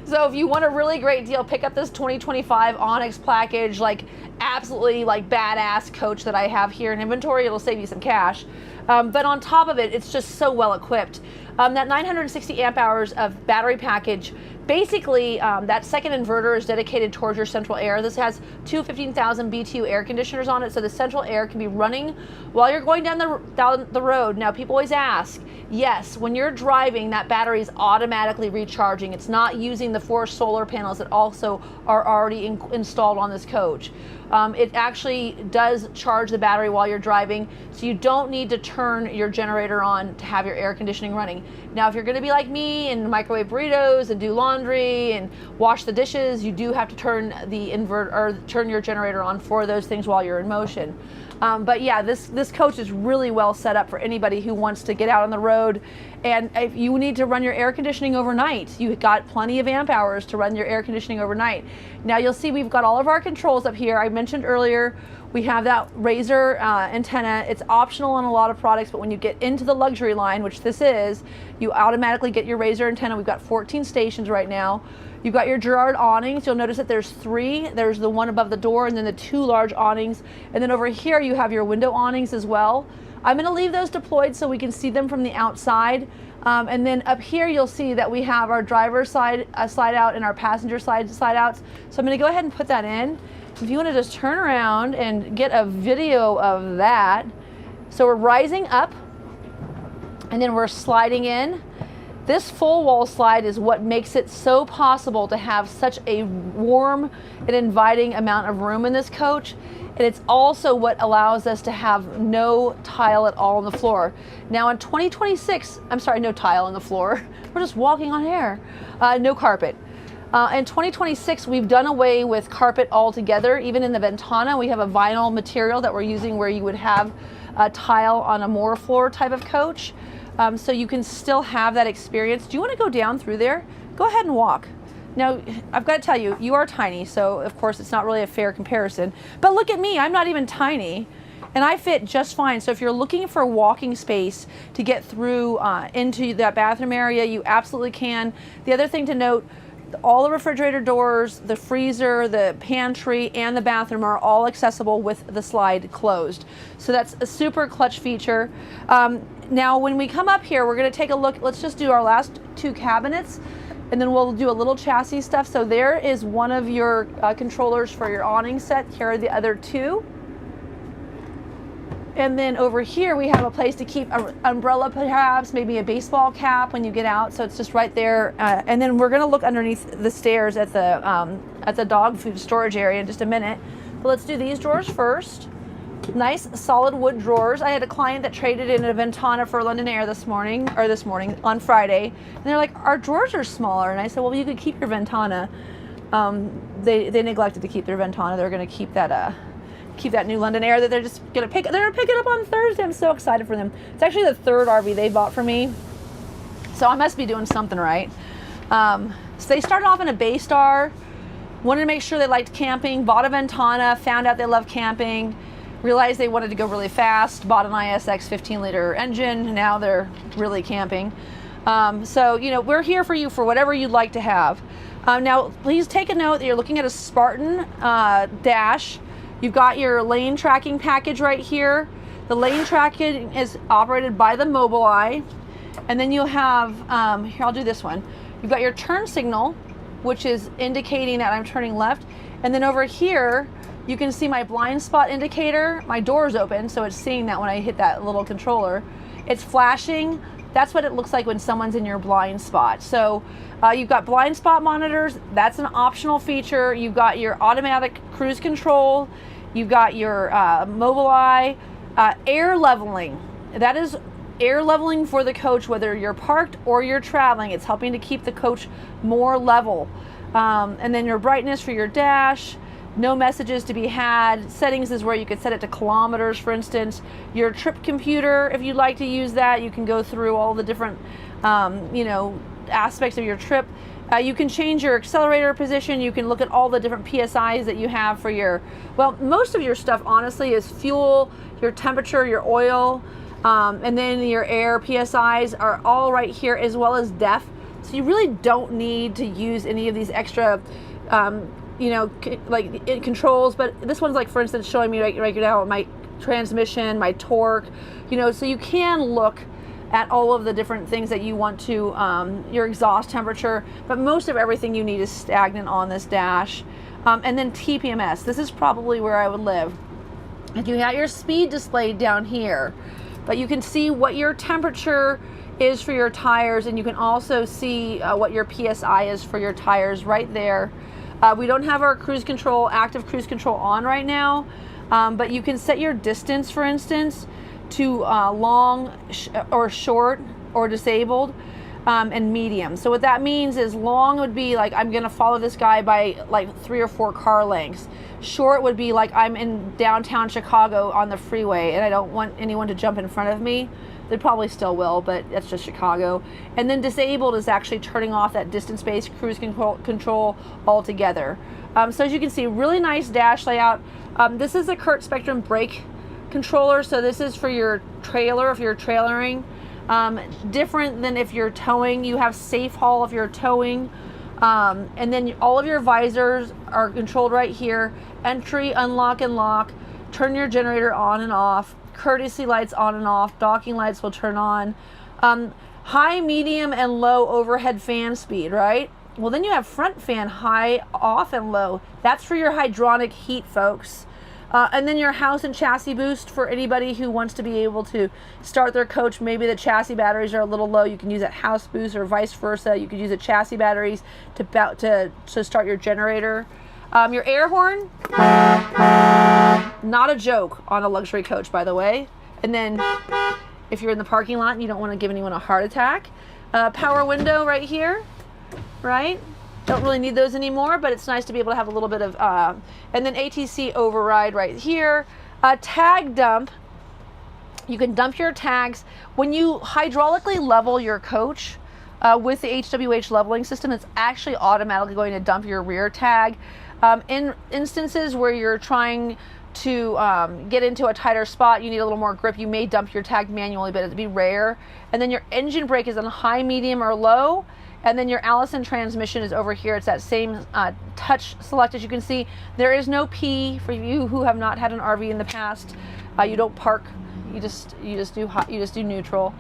So if you want a really great deal, pick up this 2025 Onyx package, like absolutely like badass coach that I have here in inventory. It'll save you some cash. But on top of it, it's just so well equipped. That 960 amp hours of battery package, basically that second inverter is dedicated towards your central air. This has two 15,000 BTU air conditioners on it, so the central air can be running while you're going down the road. Now people always ask, yes, when you're driving, that battery is automatically recharging. It's not using the 4 solar panels that also are already installed on this coach. It actually does charge the battery while you're driving, so you don't need to turn your generator on to have your air conditioning running. Now, if you're going to be like me and microwave burritos and do laundry and wash the dishes, you do have to turn the inverter or turn your generator on for those things while you're in motion. But yeah, this coach is really well set up for anybody who wants to get out on the road. And if you need to run your air conditioning overnight, you've got plenty of amp hours to run your air conditioning overnight. Now you'll see we've got all of our controls up here. I mentioned earlier we have that Razor antenna. It's optional on a lot of products, but when you get into the luxury line, which this is, you automatically get your Razor antenna. We've got 14 stations right now. You've got your Girard awnings. You'll notice that there's 3. There's the one above the door and then the 2 large awnings. And then over here you have your window awnings as well. I'm going to leave those deployed so we can see them from the outside. And then up here you'll see that we have our driver's side slide out and our passenger side slide outs. So I'm going to go ahead and put that in. If you want to just turn around and get a video of that. So we're rising up and then we're sliding in. This full wall slide is what makes it so possible to have such a warm and inviting amount of room in this coach. And it's also what allows us to have no tile at all on the floor. Now in 2026, I'm sorry, no tile on the floor. We're just walking on air. No carpet. In 2026, we've done away with carpet altogether. Even in the Ventana, we have a vinyl material that we're using where you would have a tile on a Moor floor type of coach. so you can still have that experience. Do you want to go down through there? Go ahead and walk. Now, I've got to tell you, you are tiny, so of course it's not really a fair comparison. But look at me, I'm not even tiny, and I fit just fine. So if you're looking for walking space to get through into that bathroom area, you absolutely can. The other thing to note, all the refrigerator doors, the freezer, the pantry, and the bathroom are all accessible with the slide closed. So that's a super clutch feature. Now, when we come up here, we're going to take a look. Let's just do our last two cabinets, and then we'll do a little chassis stuff. So there is one of your controllers for your awning set. Here are the other two. And then over here we have a place to keep an umbrella, perhaps, maybe a baseball cap when you get out. So it's just right there. And then we're gonna look underneath the stairs at the dog food storage area in just a minute. But let's do these drawers first. Nice solid wood drawers. I had a client that traded in a Ventana for a London Aire this morning on Friday. And they're like, our drawers are smaller. And I said, well, you could keep your Ventana. They neglected to keep their Ventana. They're gonna keep that new London Aire that they're just gonna pick. They're gonna pick it up on Thursday. I'm so excited for them. It's actually the third RV they bought for me, so I must be doing something right. So they started off in a Baystar, wanted to make sure they liked camping, bought a Ventana, found out they love camping, realized they wanted to go really fast, bought an ISX 15-liter engine, and now they're really camping. So you know, we're here for you for whatever you'd like to have. Now, please take a note that you're looking at a Spartan dash. You've got your lane tracking package right here. The lane tracking is operated by the Mobileye. And then you'll have, here, I'll do this one. You've got your turn signal, which is indicating that I'm turning left. And then over here, you can see my blind spot indicator. My door's open, so it's seeing that when I hit that little controller. It's flashing. That's what it looks like when someone's in your blind spot. So you've got blind spot monitors. That's an optional feature. You've got your automatic cruise control. You've got your Mobileye, air leveling. That is air leveling for the coach, whether you're parked or you're traveling. It's helping to keep the coach more level. And then your brightness for your dash, no messages to be had. Settings is where you could set it to kilometers, for instance. Your trip computer, if you'd like to use that, you can go through all the different aspects of your trip. You can change your accelerator position. You can look at all the different PSIs that you have for your, well, most of your stuff honestly is fuel, your temperature, your oil, and then your air PSIs are all right here, as well as DEF. So you really don't need to use any of these extra controls, but this one's like, for instance, showing me right now my transmission, my torque, so you can look at all of the different things that you want to, your exhaust temperature, but most of everything you need is stagnant on this dash. And then TPMS, this is probably where I would live. And you got your speed displayed down here, but you can see what your temperature is for your tires, and you can also see what your PSI is for your tires right there. We don't have our cruise control, active cruise control on right now, but you can set your distance, for instance, to long or short or disabled, and medium. So what that means is long would be like I'm gonna follow this guy by like 3 or 4 car lengths. Short would be like I'm in downtown Chicago on the freeway and I don't want anyone to jump in front of me. They probably still will, but that's just Chicago. And then disabled is actually turning off that distance-based cruise control altogether. So as you can see, really nice dash layout. This is a Kurt Spectrum brake controller, so this is for your trailer if you're trailering. Different than if you're towing. You have safe haul if you're towing. And then all of your visors are controlled right here. Entry, unlock, and lock. Turn your generator on and off. Courtesy lights on and off. Docking lights will turn on. High, medium, and low overhead fan speed, right? Well, then you have front fan, high, off, and low. That's for your hydronic heat, folks. And then your house and chassis boost for anybody who wants to be able to start their coach. Maybe the chassis batteries are a little low. You can use that house boost, or vice versa. You could use the chassis batteries to start your generator. Your air horn, not a joke on a luxury coach, by the way. And then if you're in the parking lot and you don't want to give anyone a heart attack, power window right here, right? Don't really need those anymore, but it's nice to be able to have a little bit of, and then ATC override right here. Tag dump You can dump your tags. When you hydraulically level your coach with the HWH leveling system, it's actually automatically going to dump your rear tag. In instances where you're trying to get into a tighter spot, you need a little more grip, you may dump your tag manually, but it'd be rare. And then your engine brake is on high, medium, or low. And then your Allison transmission is over here. It's that same touch select. As you can see, there is no P for you who have not had an RV in the past. You don't park. You just do neutral.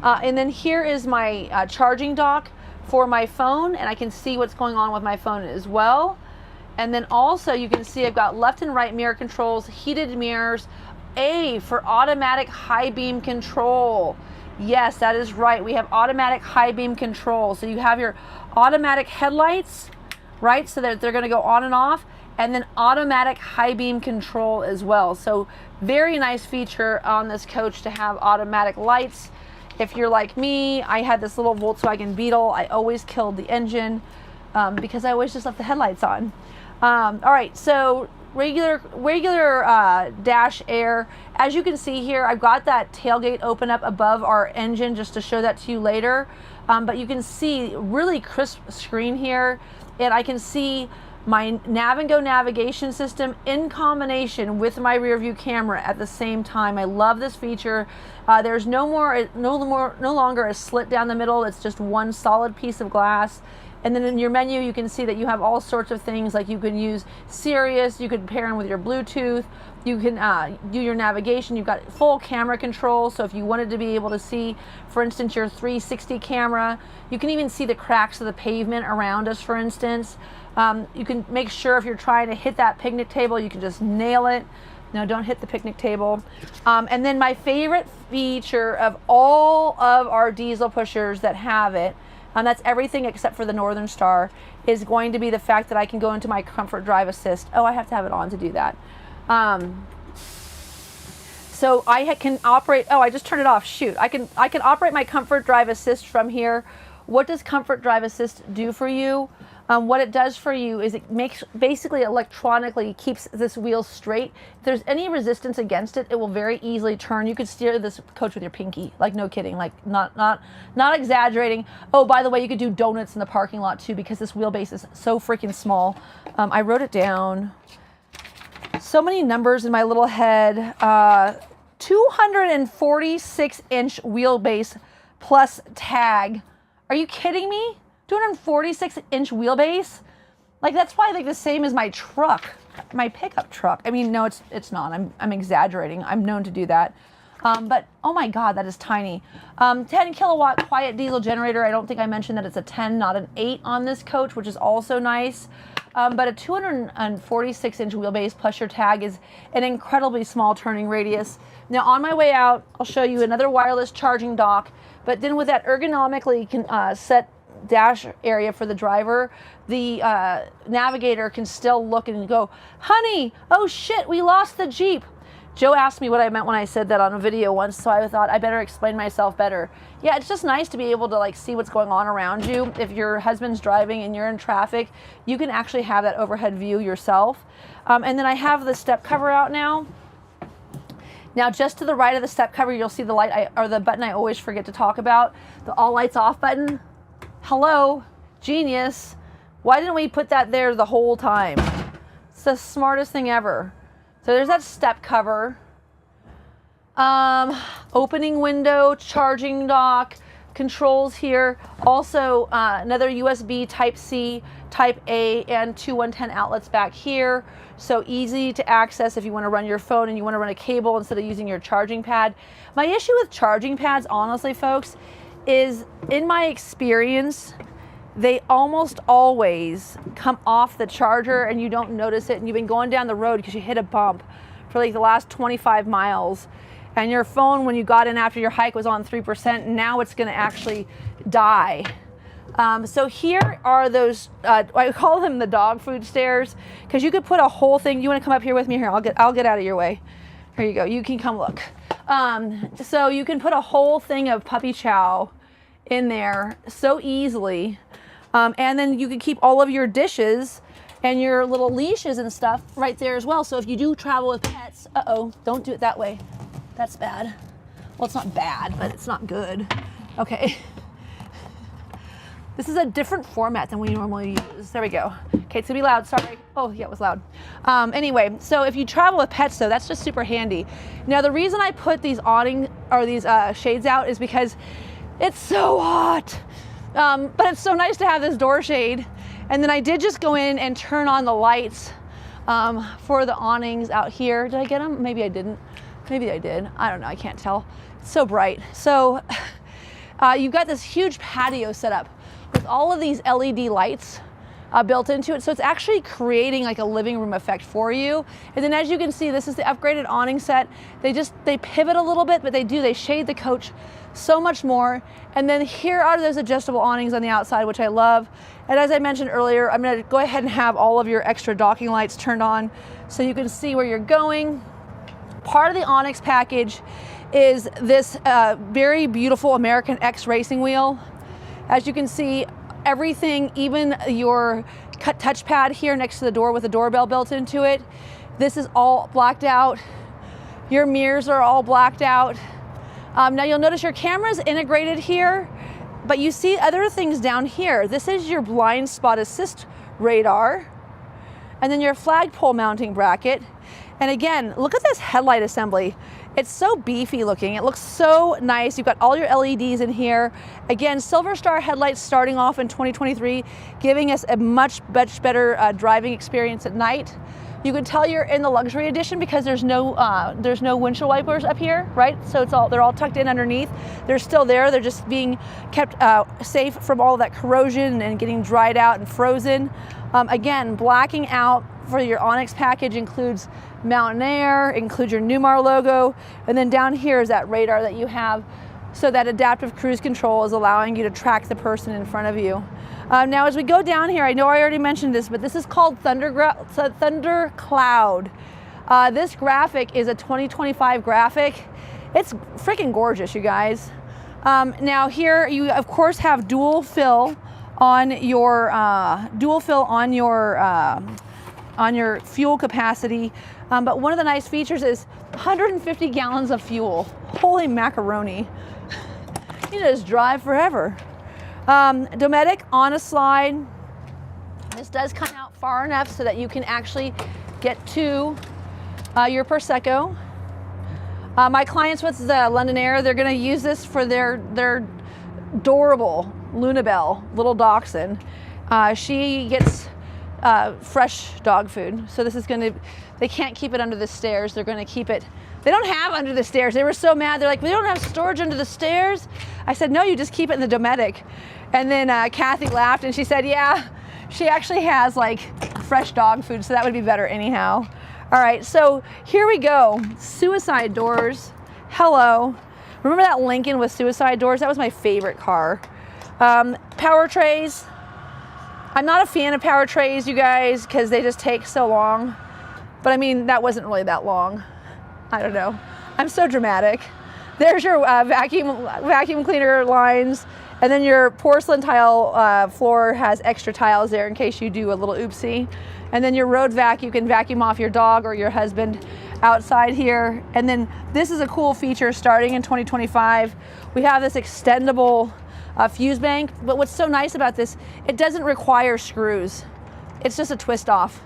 And then here is my charging dock for my phone, and I can see what's going on with my phone as well. And then also you can see I've got left and right mirror controls, heated mirrors, A for automatic high beam control. Yes, that is right. We have automatic high beam control. So you have your automatic headlights, right? So that they're going to go on and off, and then automatic high beam control as well. So very nice feature on this coach to have automatic lights. If you're like me, I had this little Volkswagen Beetle. I always killed the engine because I always just left the headlights on. All right, so regular dash air. As you can see here, I've got that tailgate open up above our engine just to show that to you later. But you can see really crisp screen here, and I can see my Nav and Go navigation system in combination with my rear view camera at the same time. I love this feature. There's no longer a slit down the middle. It's just one solid piece of glass. And then in your menu, you can see that you have all sorts of things, like you can use Sirius, you can pair them with your Bluetooth, you can do your navigation. You've got full camera control, so if you wanted to be able to see, for instance, your 360 camera, you can even see the cracks of the pavement around us, for instance. You can make sure if you're trying to hit that picnic table, you can just nail it. No, don't hit the picnic table. And then my favorite feature of all of our diesel pushers that have it, and that's everything except for the Northern Star, is going to be the fact that I can go into my Comfort Drive Assist. Oh, I have to have it on to do that. So I can operate, oh, I just turned it off, shoot. I can operate my Comfort Drive Assist from here. What does Comfort Drive Assist do for you? What it does for you is it makes, basically electronically keeps this wheel straight. If there's any resistance against it, it will very easily turn. You could steer this coach with your pinky, like no kidding, like not exaggerating. Oh, by the way, you could do donuts in the parking lot too because this wheelbase is so freaking small. I wrote it down. So many numbers in my little head. 246-inch wheelbase plus tag. Are you kidding me? 246-inch wheelbase? Like, that's probably like the same as my truck, my pickup truck. I mean, no, it's not. I'm exaggerating. I'm known to do that. But oh my God, that is tiny. 10 kilowatt quiet diesel generator. I don't think I mentioned that it's a 10, not an 8 on this coach, which is also nice. But a 246-inch wheelbase plus your tag is an incredibly small turning radius. Now on my way out, I'll show you another wireless charging dock, but then with that ergonomically set dash area for the driver, the navigator can still look and go, honey, oh shit, we lost the Jeep. Joe asked me what I meant when I said that on a video once, so I thought I better explain myself better. Yeah, it's just nice to be able to like see what's going on around you. If your husband's driving and you're in traffic, you can actually have that overhead view yourself. And then I have the step cover out now. Now, just to the right of the step cover, you'll see the light or the button I always forget to talk about, the all lights off button. Hello, genius. Why didn't we put that there the whole time? It's the smartest thing ever. So there's that step cover. Opening window, charging dock, controls here. Also another USB Type-C, Type-A, and two 110 outlets back here. So easy to access if you want to run your phone and you want to run a cable instead of using your charging pad. My issue with charging pads, honestly, folks, is in my experience, they almost always come off the charger and you don't notice it, and you've been going down the road because you hit a bump for like the last 25 miles and your phone, when you got in after your hike, was on 3%, and now it's going to actually die. So here are those, I call them the dog food stairs, because you could put a whole thing. You want to come up here with me? Here, I'll get out of your way. Here you go. You can come look. So you can put a whole thing of puppy chow in there so easily. And then you can keep all of your dishes and your little leashes and stuff right there as well. So if you do travel with pets, don't do it that way. That's bad. Well, it's not bad, but it's not good. Okay. This is a different format than we normally use. There we go. Okay, it's gonna be loud, sorry. Oh, yeah, it was loud. Anyway, so if you travel with pets though, that's just super handy. Now, the reason I put these these shades out is because it's so hot. But it's so nice to have this door shade. And then I did just go in and turn on the lights for the awnings out here. Did I get them? Maybe I didn't. Maybe I did. I don't know, I can't tell. It's so bright. So you've got this huge patio set up with all of these LED lights built into it. So it's actually creating like a living room effect for you. And then as you can see, this is the upgraded awning set. They pivot a little bit, but they shade the coach so much more. And then here are those adjustable awnings on the outside, which I love. And as I mentioned earlier, I'm gonna go ahead and have all of your extra docking lights turned on so you can see where you're going. Part of the Onyx package is this very beautiful American X racing wheel. As you can see, everything, even your touchpad here next to the door with a doorbell built into it, this is all blacked out. Your mirrors are all blacked out. Now you'll notice your camera's integrated here, but you see other things down here. This is your blind spot assist radar, and then your flagpole mounting bracket. And again, look at this headlight assembly. It's so beefy looking. It looks so nice. You've got all your LEDs in here. Again, Silver Star headlights starting off in 2023, giving us a much better driving experience at night. You can tell you're in the luxury edition because there's no windshield wipers up here, right? So they're all tucked in underneath. They're still there. They're just being kept safe from all of that corrosion and getting dried out and frozen. Again, blacking out for your Onyx package includes Mountain Aire, includes your Newmar logo, and then down here is that radar that you have, so that adaptive cruise control is allowing you to track the person in front of you. Now as we go down here, I know I already mentioned this, but this is called Thunder Cloud. This graphic is a 2025 graphic. It's freaking gorgeous, you guys. Now here you of course have dual fill on your fuel capacity. But one of the nice features is 150 gallons of fuel. Holy macaroni. You just drive forever. Dometic on a slide. This does come out far enough so that you can actually get to your Prosecco. My clients with the London Aire, they're gonna use this for their adorable Lunabelle, little dachshund. She gets fresh dog food. So this is they can't keep it under the stairs. They're gonna keep it, they don't have under the stairs. They were so mad. They're like, we don't have storage under the stairs. I said, no, you just keep it in the Dometic. And then Kathy laughed and she said, yeah, she actually has like fresh dog food, so that would be better anyhow. All right, so here we go. Suicide doors, hello. Remember that Lincoln with suicide doors? That was my favorite car. Power trays. I'm not a fan of power trays, you guys, because they just take so long. But I mean, that wasn't really that long. I don't know. I'm so dramatic. There's your vacuum cleaner lines, and then your porcelain tile floor has extra tiles there in case you do a little oopsie. And then your road vac, you can vacuum off your dog or your husband outside here. And then this is a cool feature starting in 2025. We have this extendable fuse bank, but what's so nice about this, it doesn't require screws. It's just a twist off.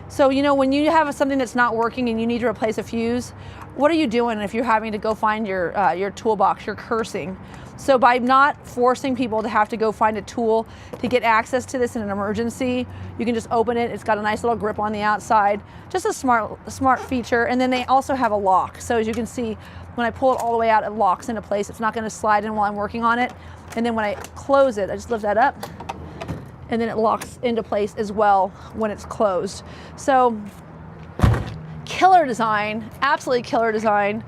So, you know, when you have something that's not working and you need to replace a fuse, what are you doing if you're having to go find your toolbox? You're cursing. So by not forcing people to have to go find a tool to get access to this in an emergency, you can just open it. It's got a nice little grip on the outside. Just a smart feature. And then they also have a lock. So as you can see, when I pull it all the way out, it locks into place. It's not going to slide in while I'm working on it. And then when I close it, I just lift that up, and then it locks into place as well when it's closed. So killer design, absolutely killer design.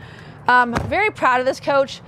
Very proud of this coach.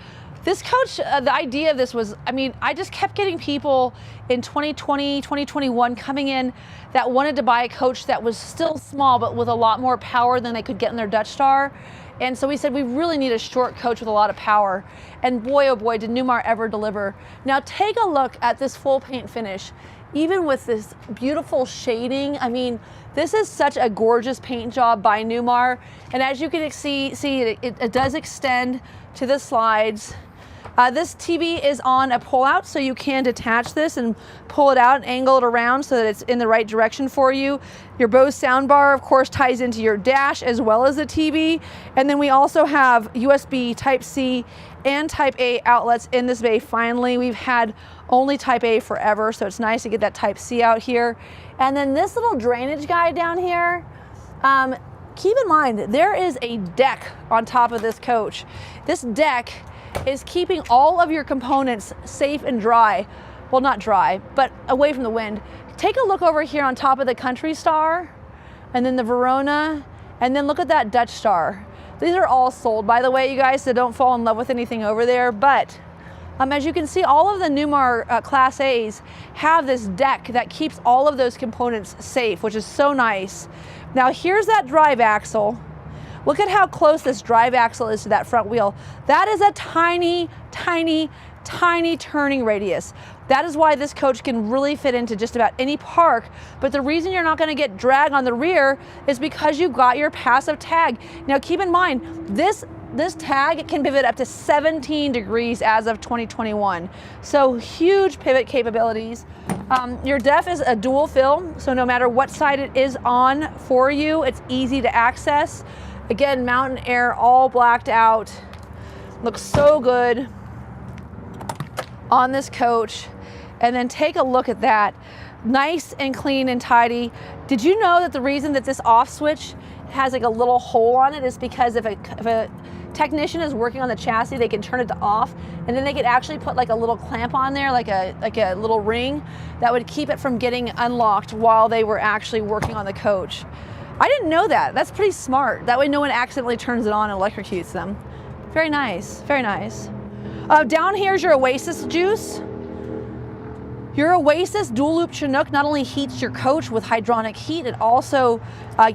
This coach, the idea of this was, I mean, I just kept getting people in 2020, 2021 coming in that wanted to buy a coach that was still small but with a lot more power than they could get in their Dutch Star. And so we said we really need a short coach with a lot of power. And boy, oh boy, did Newmar ever deliver. Now take a look at this full paint finish. Even with this beautiful shading, I mean, this is such a gorgeous paint job by Newmar. And as you can see it does extend to the slides. This TV is on a pull-out, so you can detach this and pull it out and angle it around so that it's in the right direction for you. Your Bose soundbar, of course, ties into your dash as well as the TV. And then we also have USB Type-C and Type-A outlets in this bay. Finally, we've had only Type-A forever, so it's nice to get that Type-C out here. And then this little drainage guide down here, keep in mind, there is a deck on top of this coach. This deck is keeping all of your components safe and dry. Well, not dry, but away from the wind. Take a look over here on top of the Country Star, and then the Verona, and then look at that Dutch Star. These are all sold, by the way, you guys, so don't fall in love with anything over there. But as you can see, all of the Newmar Class A's have this deck that keeps all of those components safe, which is so nice. Now here's that drive axle. Look at how close this drive axle is to that front wheel. That is a tiny, tiny, tiny turning radius. That is why this coach can really fit into just about any park. But the reason you're not going to get drag on the rear is because you got your passive tag. Now keep in mind, this tag can pivot up to 17 degrees as of 2021. So huge pivot capabilities. Your def is a dual fill, so no matter what side it is on for you, it's easy to access. Again, Mountain Aire, all blacked out. Looks so good on this coach. And then take a look at that. Nice and clean and tidy. Did you know that the reason that this off switch has like a little hole on it is because if a technician is working on the chassis, they can turn it to off, and then they could actually put like a little clamp on there, like a little ring that would keep it from getting unlocked while they were actually working on the coach. I didn't know that. That's pretty smart. That way no one accidentally turns it on and electrocutes them. Very nice, very nice. Down here's your Oasis juice. Your Oasis dual loop Chinook not only heats your coach with hydronic heat, it also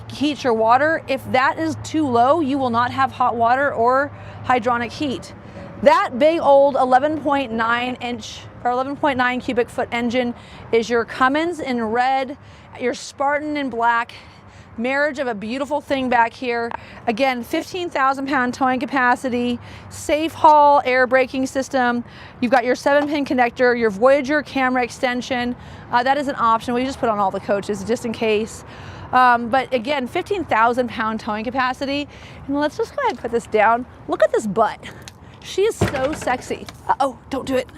heats your water. If that is too low, you will not have hot water or hydronic heat. That big old 11.9 inch or 11.9 cubic foot engine is your Cummins in red, your Spartan in black, marriage of a beautiful thing back here. Again, 15,000 pound towing capacity, safe haul air braking system. You've got your 7-pin connector, your Voyager camera extension. That is an option. We just put on all the coaches just in case. But again, 15,000 pound towing capacity. And let's just go ahead and put this down. Look at this butt. She is so sexy. Uh-oh, don't do it.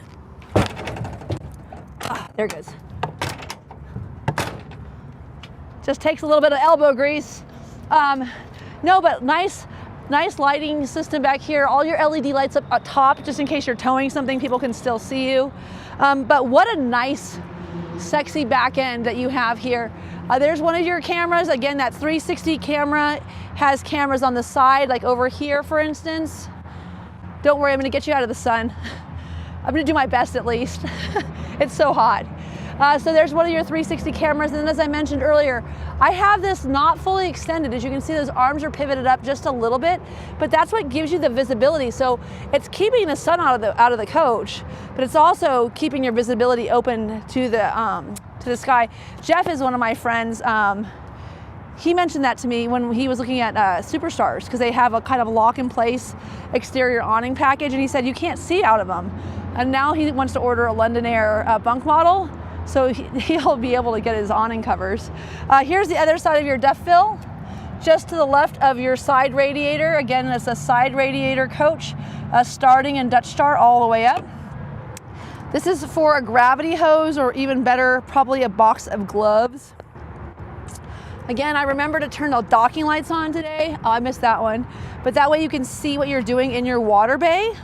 There it goes. Just takes a little bit of elbow grease. No, but nice lighting system back here. All your LED lights up top, just in case you're towing something, people can still see you. But what a nice, sexy back end that you have here. There's one of your cameras. Again, that 360 camera has cameras on the side, like over here, for instance. Don't worry, I'm gonna get you out of the sun. I'm gonna do my best at least. It's so hot. So there's one of your 360 cameras, and then as I mentioned earlier, I have this not fully extended. As you can see, those arms are pivoted up just a little bit, but that's what gives you the visibility. So it's keeping the sun out of the coach, but it's also keeping your visibility open to the sky. Jeff is one of my friends. He mentioned that to me when he was looking at Superstars, because they have a kind of lock-in-place exterior awning package, and he said you can't see out of them. And now he wants to order a London Aire bunk model, so he'll be able to get his awning covers. Here's the other side of your depth fill, just to the left of your side radiator. Again, it's a side radiator coach, starting in Dutch Star all the way up. This is for a gravity hose, or even better, probably a box of gloves. Again, I remember to turn the docking lights on today. Oh, I missed that one. But that way you can see what you're doing in your water bay.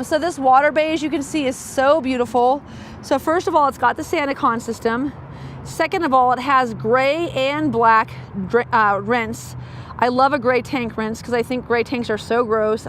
So this water bay, as you can see, is so beautiful. So first of all, it's got the SantaCon system. Second of all, it has gray and black rinse. I love a gray tank rinse because I think gray tanks are so gross.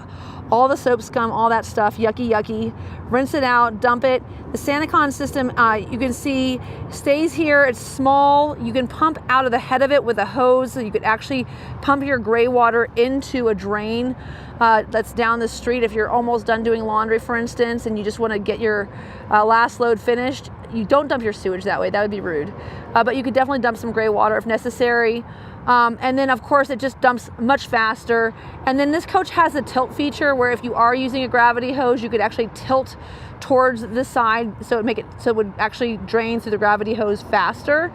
All the soap scum, all that stuff, yucky, yucky. Rinse it out, dump it. The SaniCon system, you can see, stays here. It's small. You can pump out of the head of it with a hose, so you could actually pump your gray water into a drain that's down the street. If you're almost done doing laundry, for instance, and you just want to get your last load finished, you don't dump your sewage that way. That would be rude. But you could definitely dump some gray water if necessary. And then of course it just dumps much faster. And then this coach has a tilt feature where if you are using a gravity hose, you could actually tilt towards the side so it would actually drain through the gravity hose faster.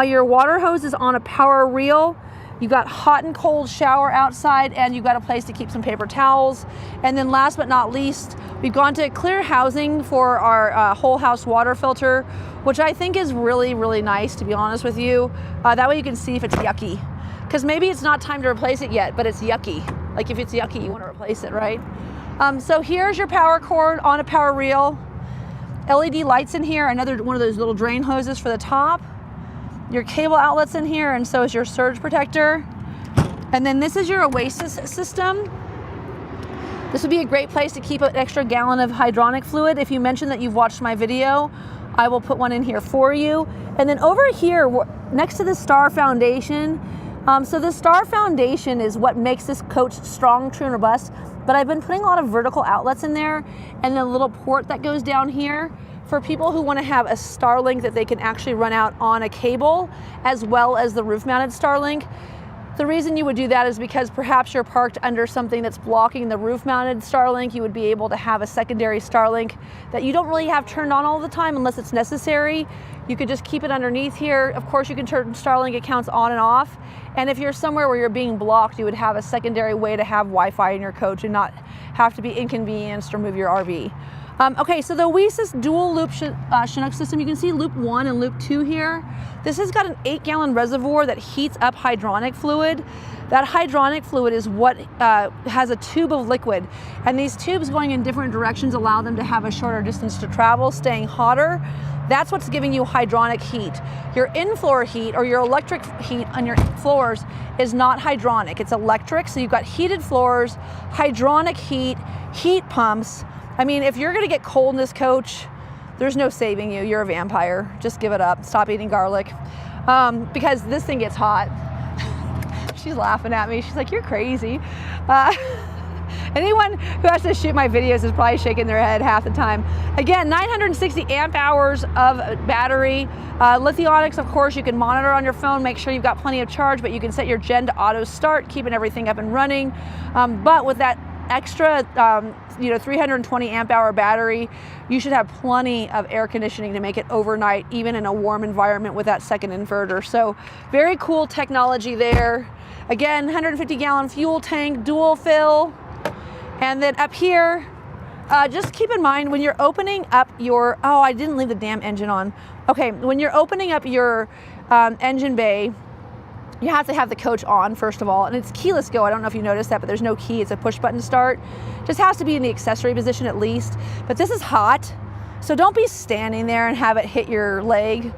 Your water hose is on a power reel. You've got hot and cold shower outside, and you've got a place to keep some paper towels. And then last but not least, we've gone to clear housing for our whole house water filter, which I think is really, really nice, to be honest with you. That way you can see if it's yucky. Because maybe it's not time to replace it yet, but it's yucky. Like if it's yucky, you want to replace it, right? So here's your power cord on a power reel. LED lights in here, another one of those little drain hoses for the top. Your cable outlets in here, and so is your surge protector. And then this is your Oasis system. This would be a great place to keep an extra gallon of hydronic fluid. If you mention that you've watched my video, I will put one in here for you. And then over here, next to the Star Foundation, so the Star Foundation is what makes this coach strong, true, and robust, but I've been putting a lot of vertical outlets in there, and then a little port that goes down here for people who want to have a Starlink that they can actually run out on a cable, as well as the roof-mounted Starlink. The reason you would do that is because perhaps you're parked under something that's blocking the roof-mounted Starlink. You would be able to have a secondary Starlink that you don't really have turned on all the time unless it's necessary. You could just keep it underneath here. Of course, you can turn Starlink accounts on and off. And if you're somewhere where you're being blocked, you would have a secondary way to have Wi-Fi in your coach and not have to be inconvenienced or move your RV. Okay, so the Oasis dual loop Chinook system, you can see loop 1 and loop 2 here. This has got an 8-gallon reservoir that heats up hydronic fluid. That hydronic fluid is what has a tube of liquid, and these tubes going in different directions allow them to have a shorter distance to travel, staying hotter. That's what's giving you hydronic heat. Your in-floor heat or your electric heat on your floors is not hydronic, it's electric. So you've got heated floors, hydronic heat, heat pumps. I mean, if you're gonna get cold in this coach, there's no saving you. You're a vampire. Just give it up. Stop eating garlic. Because this thing gets hot. She's laughing at me. She's like, you're crazy. Anyone who has to shoot my videos is probably shaking their head half the time. Again, 960 amp hours of battery. Lithionics, of course, you can monitor on your phone, make sure you've got plenty of charge, but you can set your gen to auto start, keeping everything up and running. But with that extra 320 amp hour battery, you should have plenty of air conditioning to make it overnight, even in a warm environment with that second inverter. So very cool technology there. Again, 150 gallon fuel tank, dual fill. And then up here, just keep in mind when you're opening up your, oh, I didn't leave the damn engine on. Okay, when you're opening up your engine bay, you have to have the coach on, first of all, and it's keyless go. I don't know if you noticed that, but there's no key. It's a push button start. Just has to be in the accessory position at least. But this is hot, so don't be standing there and have it hit your leg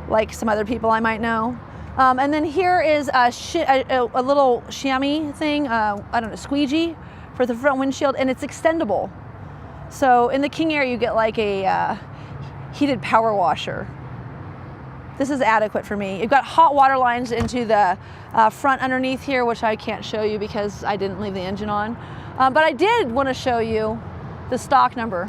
like some other people I might know. And then here is a little chamois thing, I don't know, squeegee for the front windshield, and it's extendable. So in the King Air, you get like a heated power washer. This is adequate for me. You've got hot water lines into the front underneath here, which I can't show you because I didn't leave the engine on. But I did want to show you the stock number.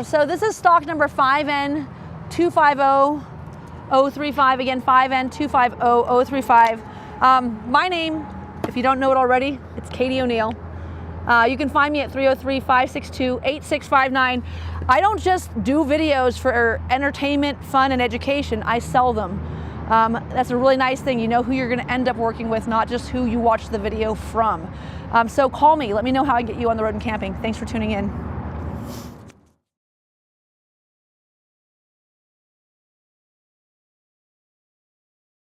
So this is stock number 5N250035. Again, 5N250035. My name, if you don't know it already, it's Katie O'Neill. You can find me at 303-562-8659. I don't just do videos for entertainment, fun, and education. I sell them. That's a really nice thing. You know who you're going to end up working with, not just who you watch the video from. So call me. Let me know how I can get you on the road and camping. Thanks for tuning in.